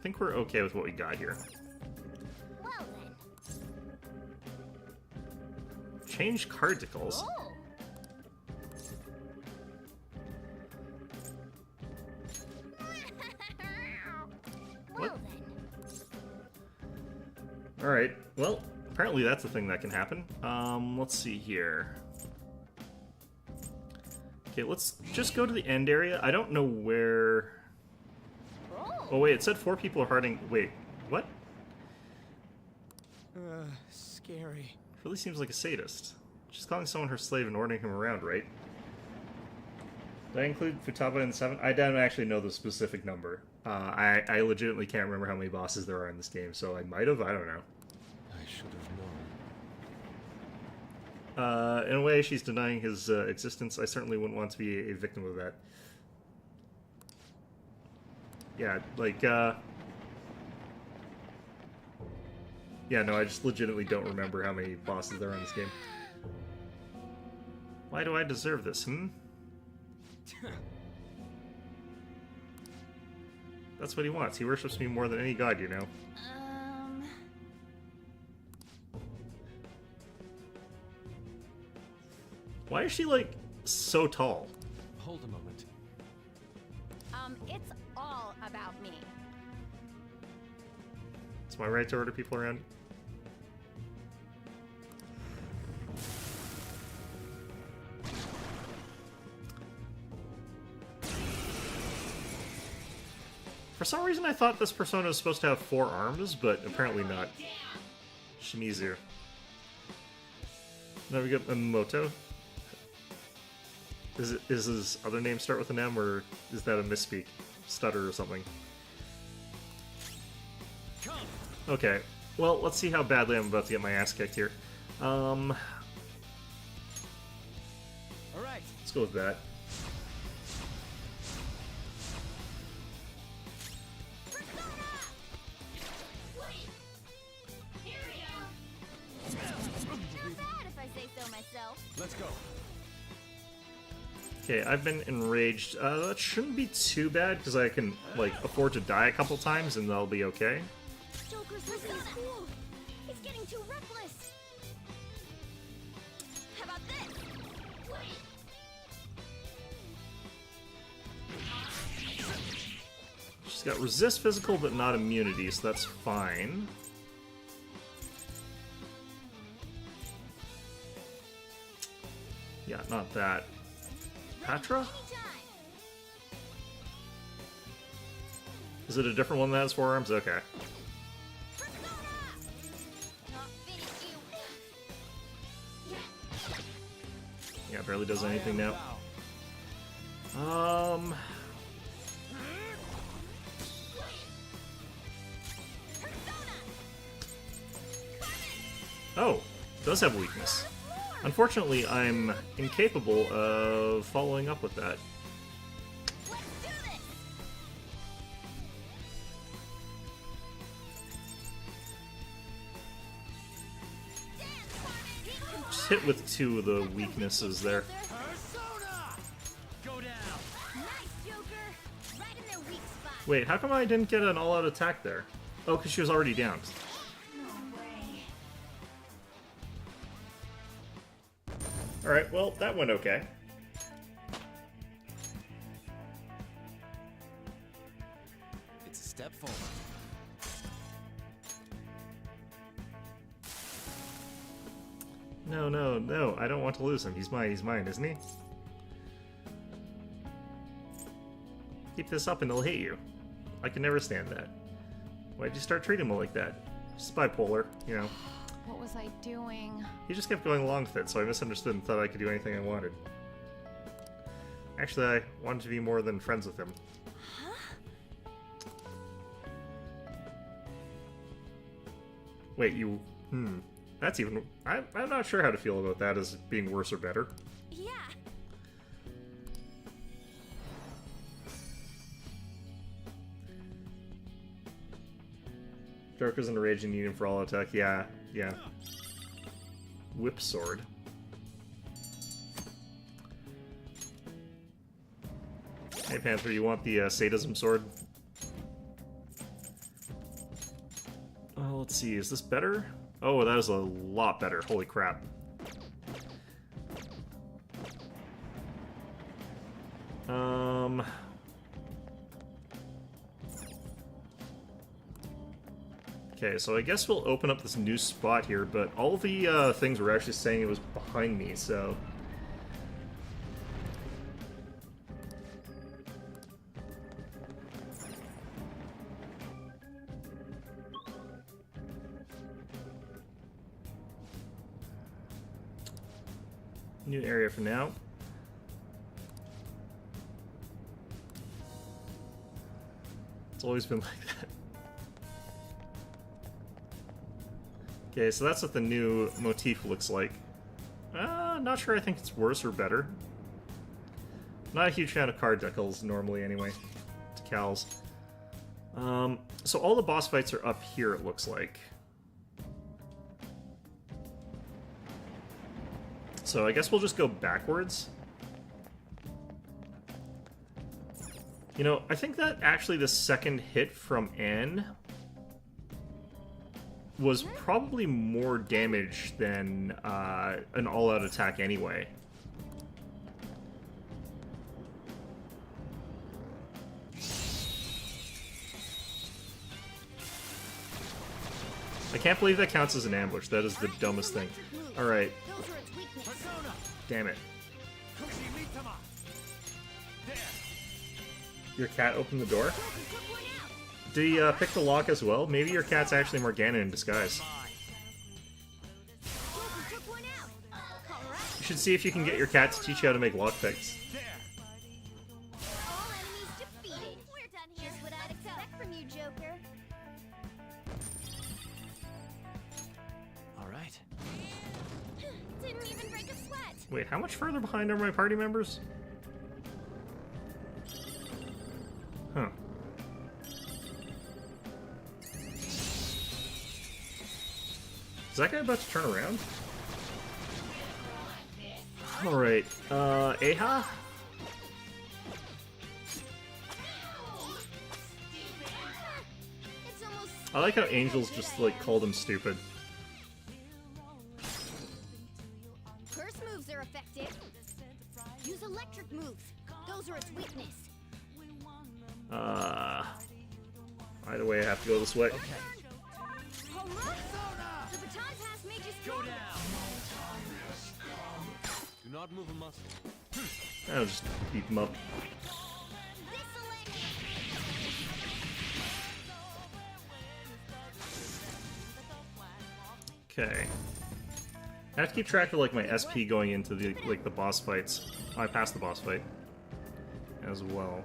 think we're okay with what we got here. Well then. Change cardicles. Oh. Well then. Alright, well, apparently that's a thing that can happen. Let's see here. Okay, let's just go to the end area. I don't know where... Oh wait, it said 4 people are hurting. Wait, what? Scary. Really seems like a sadist. She's calling someone her slave and ordering him around, right? Did I include Futaba in 7? I don't actually know the specific number. I legitimately can't remember how many bosses there are in this game, so I might have, I don't know. I should have known. In a way, she's denying his existence. I certainly wouldn't want to be a victim of that. Yeah, like, yeah, no, I just legitimately don't remember how many bosses there are in this game. Why do I deserve this, That's what he wants. He worships me more than any god, you know. Why is she, like, so tall? Hold a moment. It's all about me. It's my right to order people around. For some reason, I thought this persona was supposed to have 4 arms, but apparently not. Shimizu. Now we get Moto. Is his other name start with an M, or is that a misspeak? Stutter or something? Okay, well, let's see how badly I'm about to get my ass kicked here. Alright. Let's go with that. Not bad if I say so myself. Let's go. Okay, I've been enraged. That shouldn't be too bad, because I can, like, afford to die a couple times and that'll be okay. Joker's persona. He's getting too reckless. How about this? She's got resist physical, but not immunity, so that's fine. Yeah, not that. Patra? Is it a different one that has 4 arms? Okay. Yeah, barely does anything now. Oh, does have weakness. Unfortunately, I'm incapable of following up with that. Just hit with 2 of the weaknesses there. Wait, how come I didn't get an all-out attack there? Oh, because she was already down. Alright, well, that went okay. It's a step forward. No, no, no, I don't want to lose him. He's mine, isn't he? Keep this up and he'll hate you. I can never stand that. Why'd you start treating him like that? Just bipolar, you know. What was I doing? He just kept going along with it, so I misunderstood and thought I could do anything I wanted. Actually, I wanted to be more than friends with him. Wait, you... That's even... I'm not sure how to feel about that as being worse or better. Yeah. Joker's in a rage and need him for all attack. Yeah, yeah. Whip sword. Hey Panther, you want the sadism sword? Oh, let's see, is this better? Oh, that is a lot better. Holy crap. Okay, so I guess we'll open up this new spot here, but all the things were actually saying it was behind me, so... New area for now. It's always been like that. Okay, so that's what the new motif looks like. Not sure I think it's worse or better. Not a huge fan of card decals normally anyway. Decals. So all the boss fights are up here, it looks like. So I guess we'll just go backwards. You know, I think that actually the second hit from N was probably more damage than an all-out attack anyway. I can't believe that counts as an ambush. That is the dumbest thing. Alright. Damn it. Your cat opened the door? Did he pick the lock as well? Maybe your cat's actually Morgana in disguise. You should see if you can get your cat to teach you how to make lockpicks. All enemies defeated. We're done here. Just what I'd expect from you, Joker. All right. Didn't even break a sweat. Wait, how much further behind are my party members? Huh. Is that guy about to turn around? Alright, Aha? I like how Angels just, like, called him stupid. Burst moves are effective. Use electric moves. Those are its weakness. Either way, I have to go this way. The baton pass made you stronger. Do not move a muscle. I'll just beat him up. Okay. I have to keep track of like my SP going into the the boss fights. Oh, I passed the boss fight as well.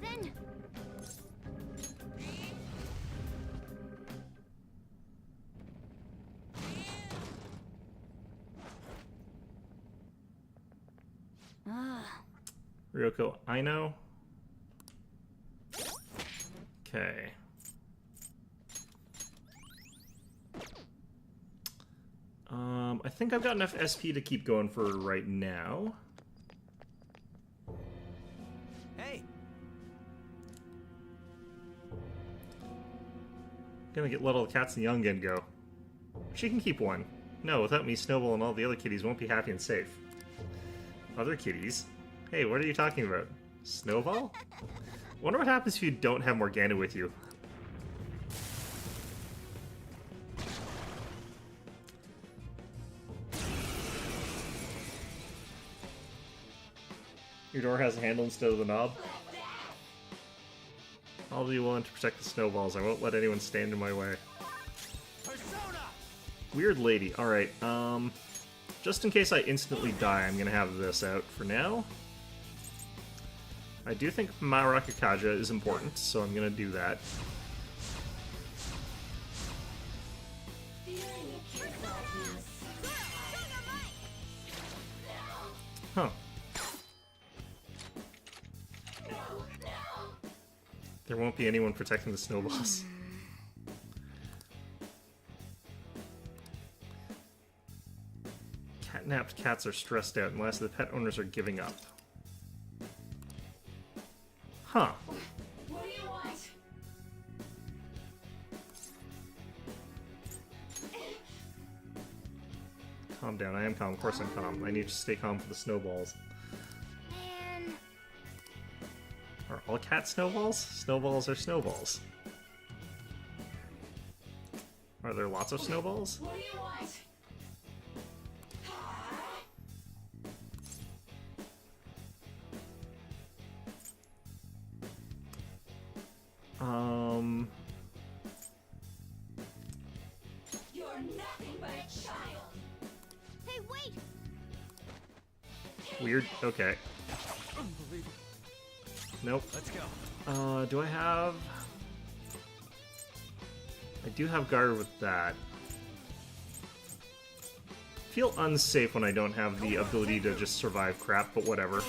Then Ryoko, I know. Okay. I think I've got enough SP to keep going for right now. Hey. Gonna let all the cats in the young gun go. She can keep one. No, without me, Snowball and all the other kitties won't be happy and safe. Other kitties? Hey, what are you talking about? Snowball? Wonder what happens if you don't have Morgana with you. Your door has a handle instead of the knob. I'll be willing to protect the snowballs. I won't let anyone stand in my way. Weird lady. Alright, just in case I instantly die, I'm gonna have this out for now. I do think Marakakaja is important, so I'm gonna do that. Huh. There won't be anyone protecting the snowballs. Catnapped cats are stressed out unless the pet owners are giving up. Huh. What do you want? Calm down. I am calm. Of course I'm calm. I need to stay calm for the snowballs. man, Are all cat snowballs? Snowballs are snowballs. Are there lots of snowballs? What do you want? You're nothing but a child. hey, wait! Weird. Okay. Nope. Let's go. Do I have... I do have guard with that. Feel unsafe when I don't have the ability to just survive crap, but whatever.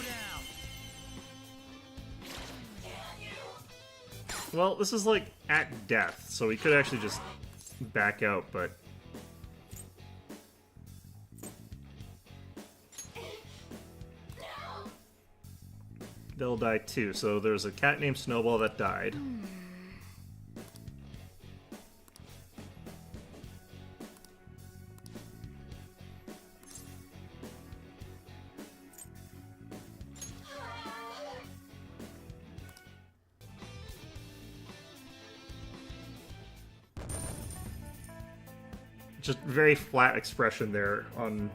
Well, this is like at death, so we could actually just back out, but... They'll die too, so there's a cat named Snowball that died. Just very flat expression there on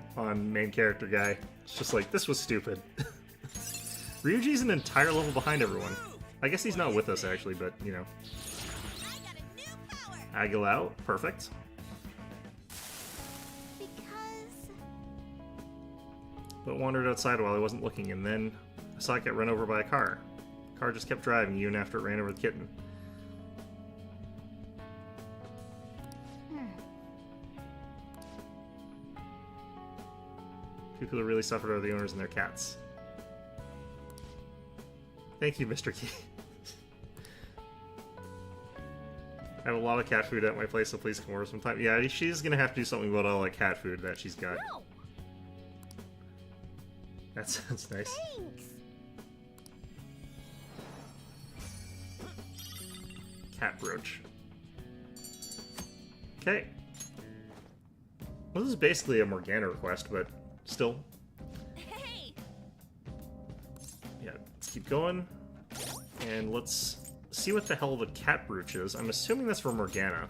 main character guy. It's just like, this was stupid. Ryuji's an entire level behind everyone. I guess he's not with us actually, but you know. Aguilau, perfect. But wandered outside while I wasn't looking, and then I saw it get run over by a car. The car just kept driving even after it ran over the kitten. People who really suffered are the owners and their cats. Thank you, Mr. Key. I have a lot of cat food at my place, so please come over sometime. Yeah, she's gonna have to do something about all the cat food that she's got. No. That sounds nice. Thanks. Cat brooch. Okay. Well, this is basically a Morgana request, but still. Hey. Yeah, let's keep going. And let's see what the hell the cat brooch is. I'm assuming that's for Morgana.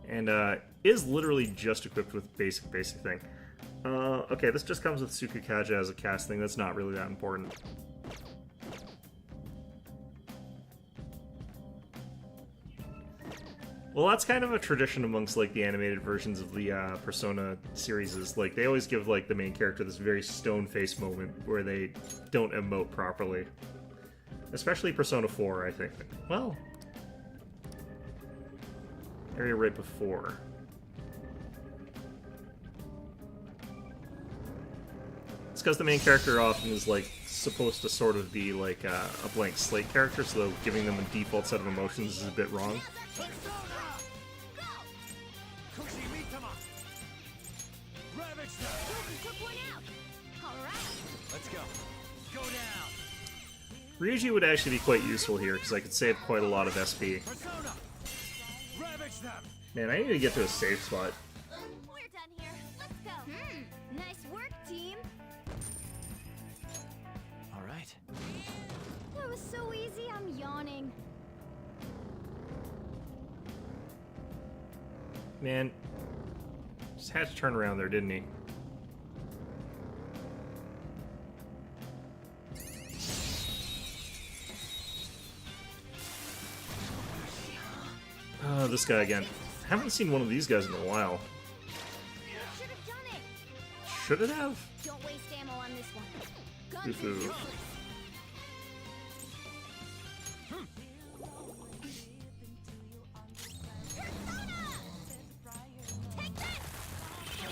And is literally just equipped with basic thing. Okay, this just comes with Tsukukaja as a cast thing. That's not really that important. Well, that's kind of a tradition amongst, like, the animated versions of the Persona series. Is like, they always give, like, the main character this very stone-faced moment where they don't emote properly. Especially Persona 4, I think. Well, area right before. It's because the main character often is, like, supposed to sort of be, like, a blank slate character, so giving them a default set of emotions is a bit wrong. Let's go. Go down. Ryuji would actually be quite useful here, because I could save quite a lot of SP. Man, I need to get to a safe spot. We're done here. Let's go. Nice work, team. All right. That was so easy. I'm yawning. Man, just had to turn around there, didn't he? This guy again. Haven't seen one of these guys in a while. Should have done it. Should it have? Don't waste ammo on this one. Guns Oof, are oof. useless. Take that. Yes,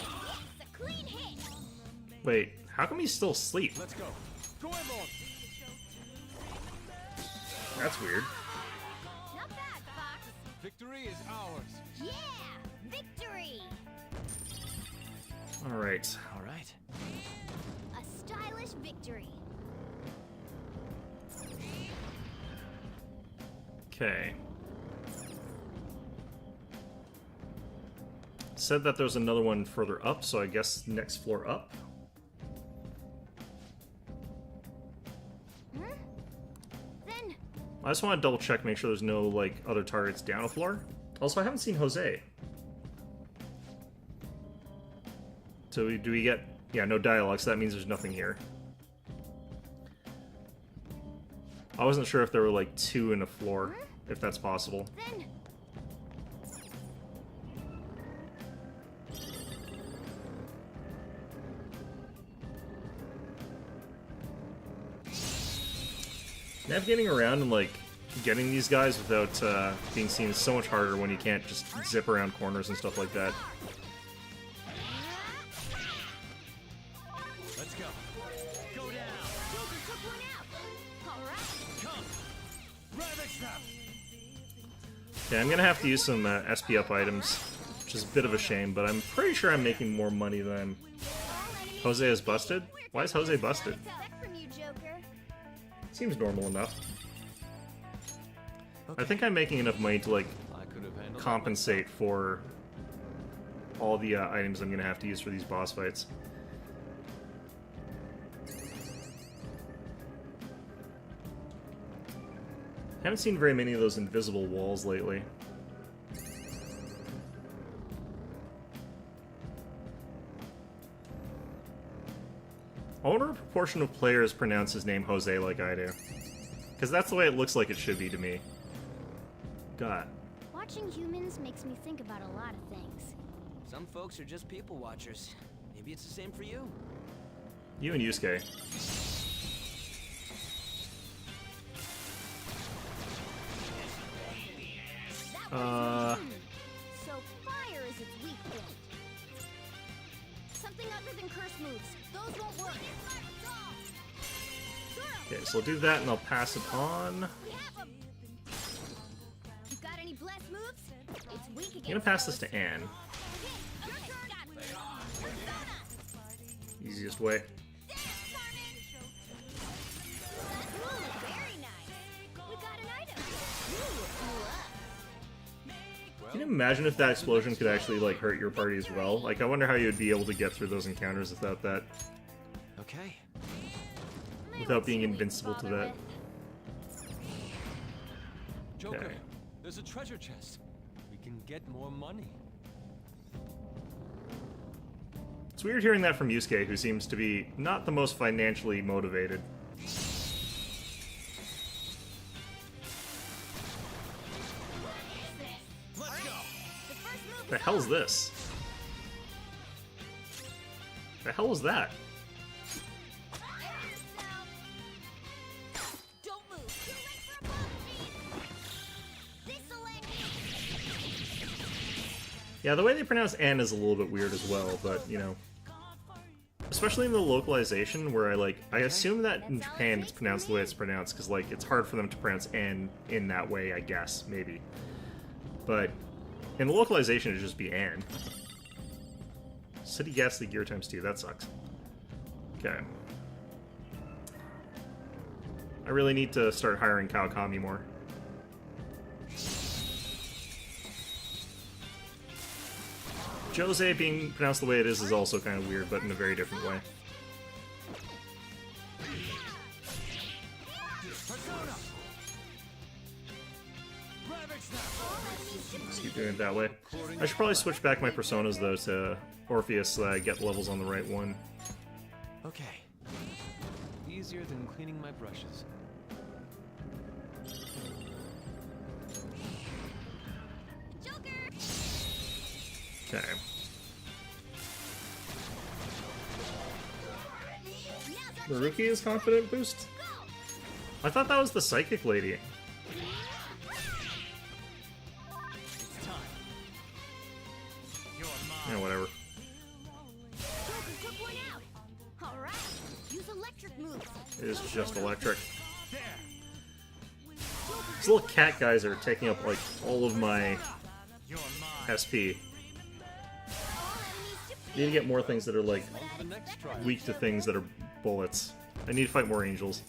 a clean hit. Wait, how come he's still asleep? Let's go. Go on. That's weird. Not bad, Fox. Victory is ours. Yeah, victory. Alright. All right. A stylish victory. Okay. Said that there's another one further up, so I guess next floor up. Then I just want to double check, make sure there's no, like, other targets down a floor. Also, I haven't seen Jose. So do we get... Yeah, no dialogue, so that means there's nothing here. I wasn't sure if there were, like, two in a floor, if that's possible. then Navigating around and, like, getting these guys without being seen is so much harder when you can't just zip around corners and stuff like that. Let's go. Go down. Joker took one out. All right. Come. Ravage them. Yeah, I'm gonna have to use some SP up items, which is a bit of a shame, but I'm pretty sure I'm making more money than Jose is busted? Why is Jose busted? Respect from you, Joker. Seems normal enough. I think I'm making enough money to, like, I could have handled compensate for all the items I'm gonna have to use for these boss fights. Haven't seen very many of those invisible walls lately. I wonder what proportion of players pronounce his name Jose like I do. Because that's the way it looks like it should be to me. God. Watching humans makes me think about a lot of things. Some folks are just people watchers. Maybe it's the same for you. You and Yusuke. So fire is its weak point. Something other than curse moves. Those won't work. Okay, so I'll do that and I'll pass it on. You got any blast moves? It's weak against I'm gonna pass this to Anne. Easiest way. Can you imagine if that explosion could actually like hurt your party as well? Like, I wonder how you'd be able to get through those encounters without that. Okay. Without being invincible to that. Joker, Okay. there's a treasure chest. We can get more money. It's weird hearing that from Yusuke, who seems to be not the most financially motivated. The hell's this? The hell was that? Yeah, the way they pronounce N is a little bit weird as well, but, you know. Especially in the localization, where I assume that in Japan it's pronounced the way it's pronounced, because, like, it's hard for them to pronounce N in that way, I guess, maybe. But in the localization, it'd just be Anne. City Ghastly Gear times 2, that sucks. Okay. I really need to start hiring Kawakami more. Jose being pronounced the way it is also kind of weird, but in a very different way. Just keep doing it that way. I should probably switch back my personas, though, to Orpheus so that I get levels on the right one. Okay. Easier than cleaning my brushes. Okay. Maruki is confident boost? I thought that was the psychic lady. Yeah, whatever. It is just electric. These little cat guys are taking up, like, all of my SP. I need to get more things that are, like, weak to things that are bullets. I need to fight more angels.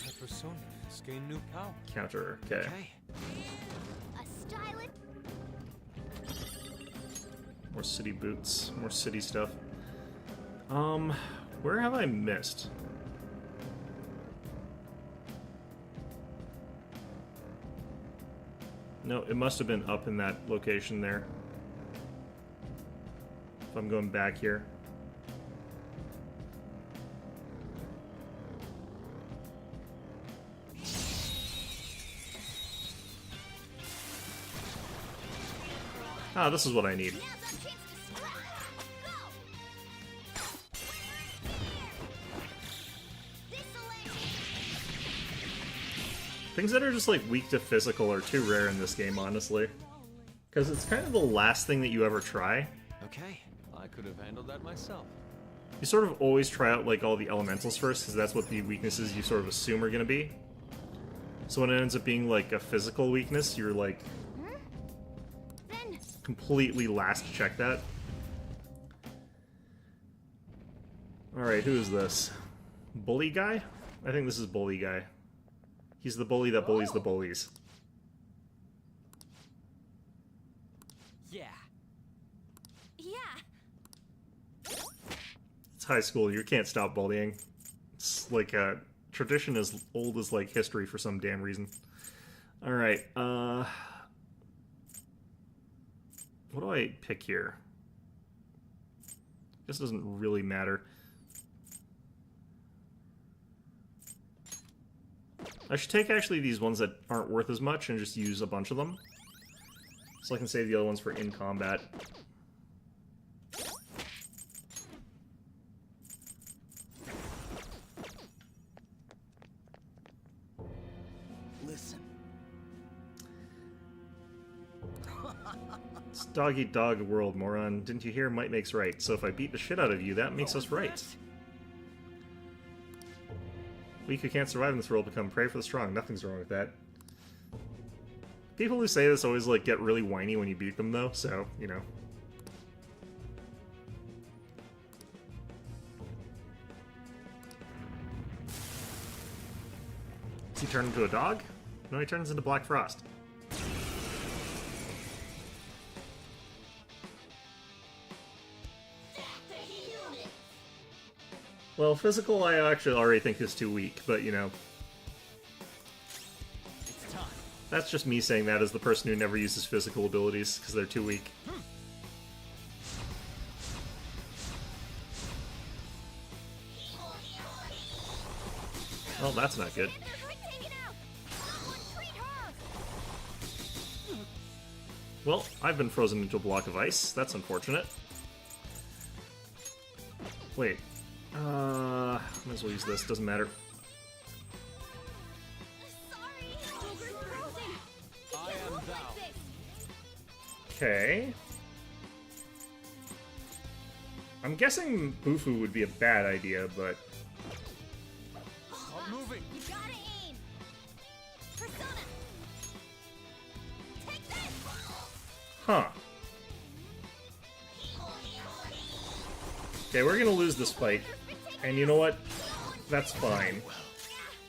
My persona has gained new power. Counter, okay. More city boots, more city stuff. Where have I missed? No, it must have been up in that location there. If I'm going back here. Ah, this is what I need. Things that are just, like, weak to physical are too rare in this game, honestly. Because it's kind of the last thing that you ever try. Okay, I could have handled that myself. You sort of always try out, like, all the elementals first, because that's what the weaknesses you sort of assume are going to be. So when it ends up being, like, a physical weakness, you're, like, completely last to check that. Alright, who is this? Bully guy? I think this is Bully guy. He's the bully that bullies the bullies. Yeah. It's high school, you can't stop bullying. It's like a tradition as old as, like, history for some damn reason. Alright, what do I pick here? This doesn't really matter. I should take actually these ones that aren't worth as much and just use a bunch of them. So I can save the other ones for in combat. Listen. It's dog eat dog world, moron. Didn't you hear? Might makes right. So if I beat the shit out of you, that makes us right. Weak who can't survive in this world become prey for the strong. Nothing's wrong with that. People who say this always, like, get really whiny when you beat them, though, so, you know. Does he turn into a dog? No, he turns into Black Frost. Well, physical I actually already think is too weak, but, you know. That's just me saying that as the person who never uses physical abilities, because they're too weak. Well, that's not good. Well, I've been frozen into a block of ice. That's unfortunate. Wait. Might as well use this. Doesn't matter. Okay. I'm guessing Bufu would be a bad idea, but... I'm moving. You gotta aim. Persona. Take this. Huh. Okay, we're gonna lose this fight. And you know what? That's fine.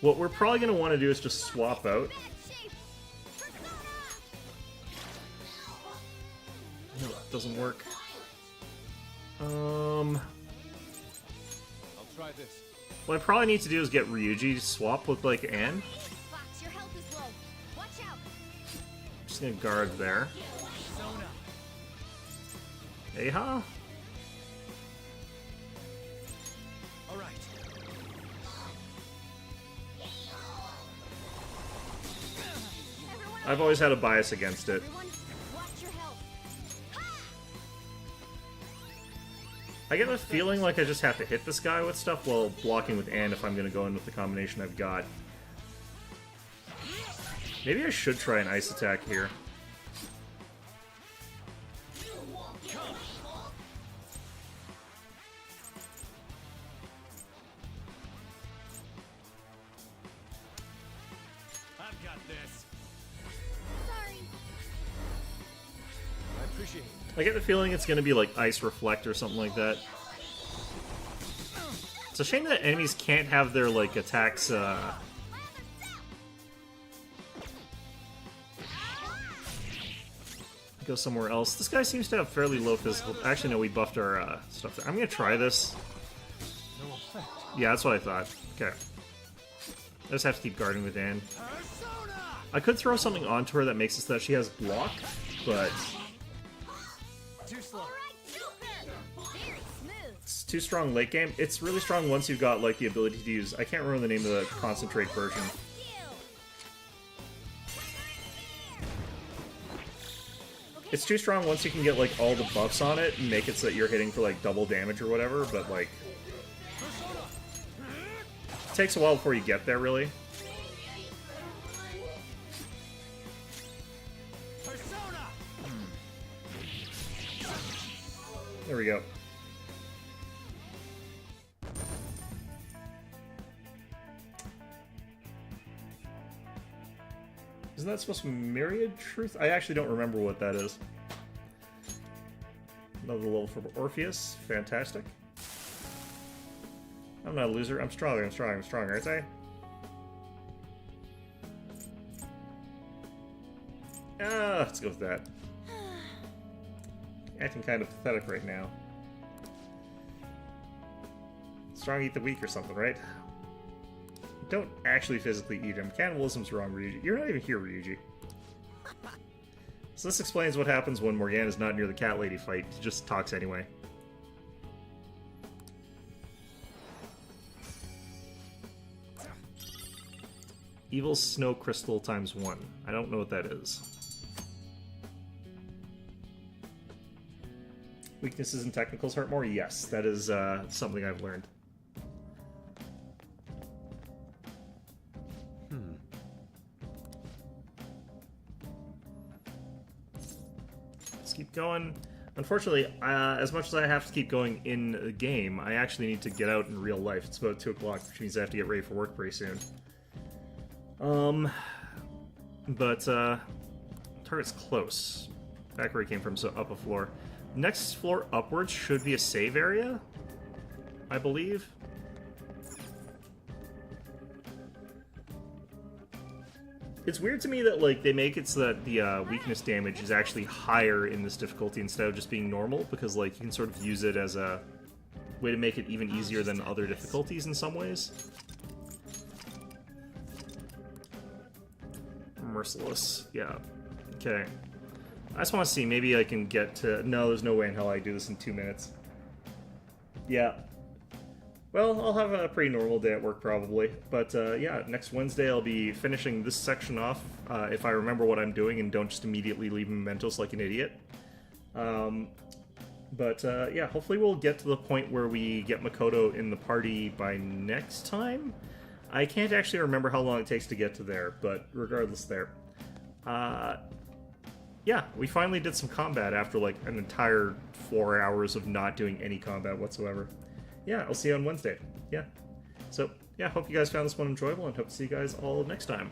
What we're probably gonna want to do is just swap out. No, it doesn't work. I'll try this. What I probably need to do is get Ryuji to swap with, like, Anne. Fox, your health is low. Watch out. Just gonna guard there. Hey, huh? All right. I've always had a bias against it. Watch your health. I get the feeling like I just have to hit this guy with stuff while blocking with Anne if I'm gonna go in with the combination I've got. Maybe I should try an ice attack here. I've got this. Sorry. I appreciate it. I get the feeling it's gonna be like Ice Reflect or something like that. It's a shame that enemies can't have their, like, attacks, go somewhere else. This guy seems to have fairly low physical... Actually, no, we buffed our, stuff there. I'm gonna try this. No effect. Yeah, that's what I thought. Okay. I just have to keep guarding with Anne. I could throw something onto her that makes it so that she has block, but... Too slow. Very smooth. It's too strong late game. It's really strong once you've got, like, the ability to use... I can't remember the name of the concentrate version. It's too strong once you can get, like, all the buffs on it and make it so that you're hitting for, like, double damage or whatever, but, like... It takes a while before you get there, really. There we go. Isn't that supposed to be Myriad Truth? I actually don't remember what that is. Another level for Orpheus. Fantastic. I'm not a loser. I'm stronger. I'm strong. I'm stronger, aren't I? Ah, let's go with that. Acting kind of pathetic right now. Strong eat the weak or something, right? Don't actually physically eat him. Cannibalism's wrong, Ryuji. You're not even here, Ryuji. So this explains what happens when Morgana's not near the cat lady fight. She just talks anyway. Evil Snow Crystal ×1. I don't know what that is. Weaknesses and technicals hurt more? Yes, that is something I've learned. Let's keep going. Unfortunately, as much as I have to keep going in the game, I actually need to get out in real life. It's about 2 o'clock, which means I have to get ready for work pretty soon. Target's close. Back where he came from, so up a floor. Next floor upwards should be a save area, I believe. It's weird to me that, like, they make it so that the weakness damage is actually higher in this difficulty instead of just being normal, because, like, you can sort of use it as a way to make it even easier than other difficulties in some ways. Merciless. Yeah. Okay. I just want to see, maybe I can get to... No, there's no way in hell I do this in 2 minutes. Yeah. Well, I'll have a pretty normal day at work, probably. But, yeah, next Wednesday I'll be finishing this section off, if I remember what I'm doing and don't just immediately leave mementos like an idiot. Yeah, hopefully we'll get to the point where we get Makoto in the party by next time. I can't actually remember how long it takes to get to there, but regardless there. Yeah, we finally did some combat after, like, an entire 4 hours of not doing any combat whatsoever. Yeah, I'll see you on Wednesday. Yeah. So, yeah, hope you guys found this one enjoyable, and hope to see you guys all next time.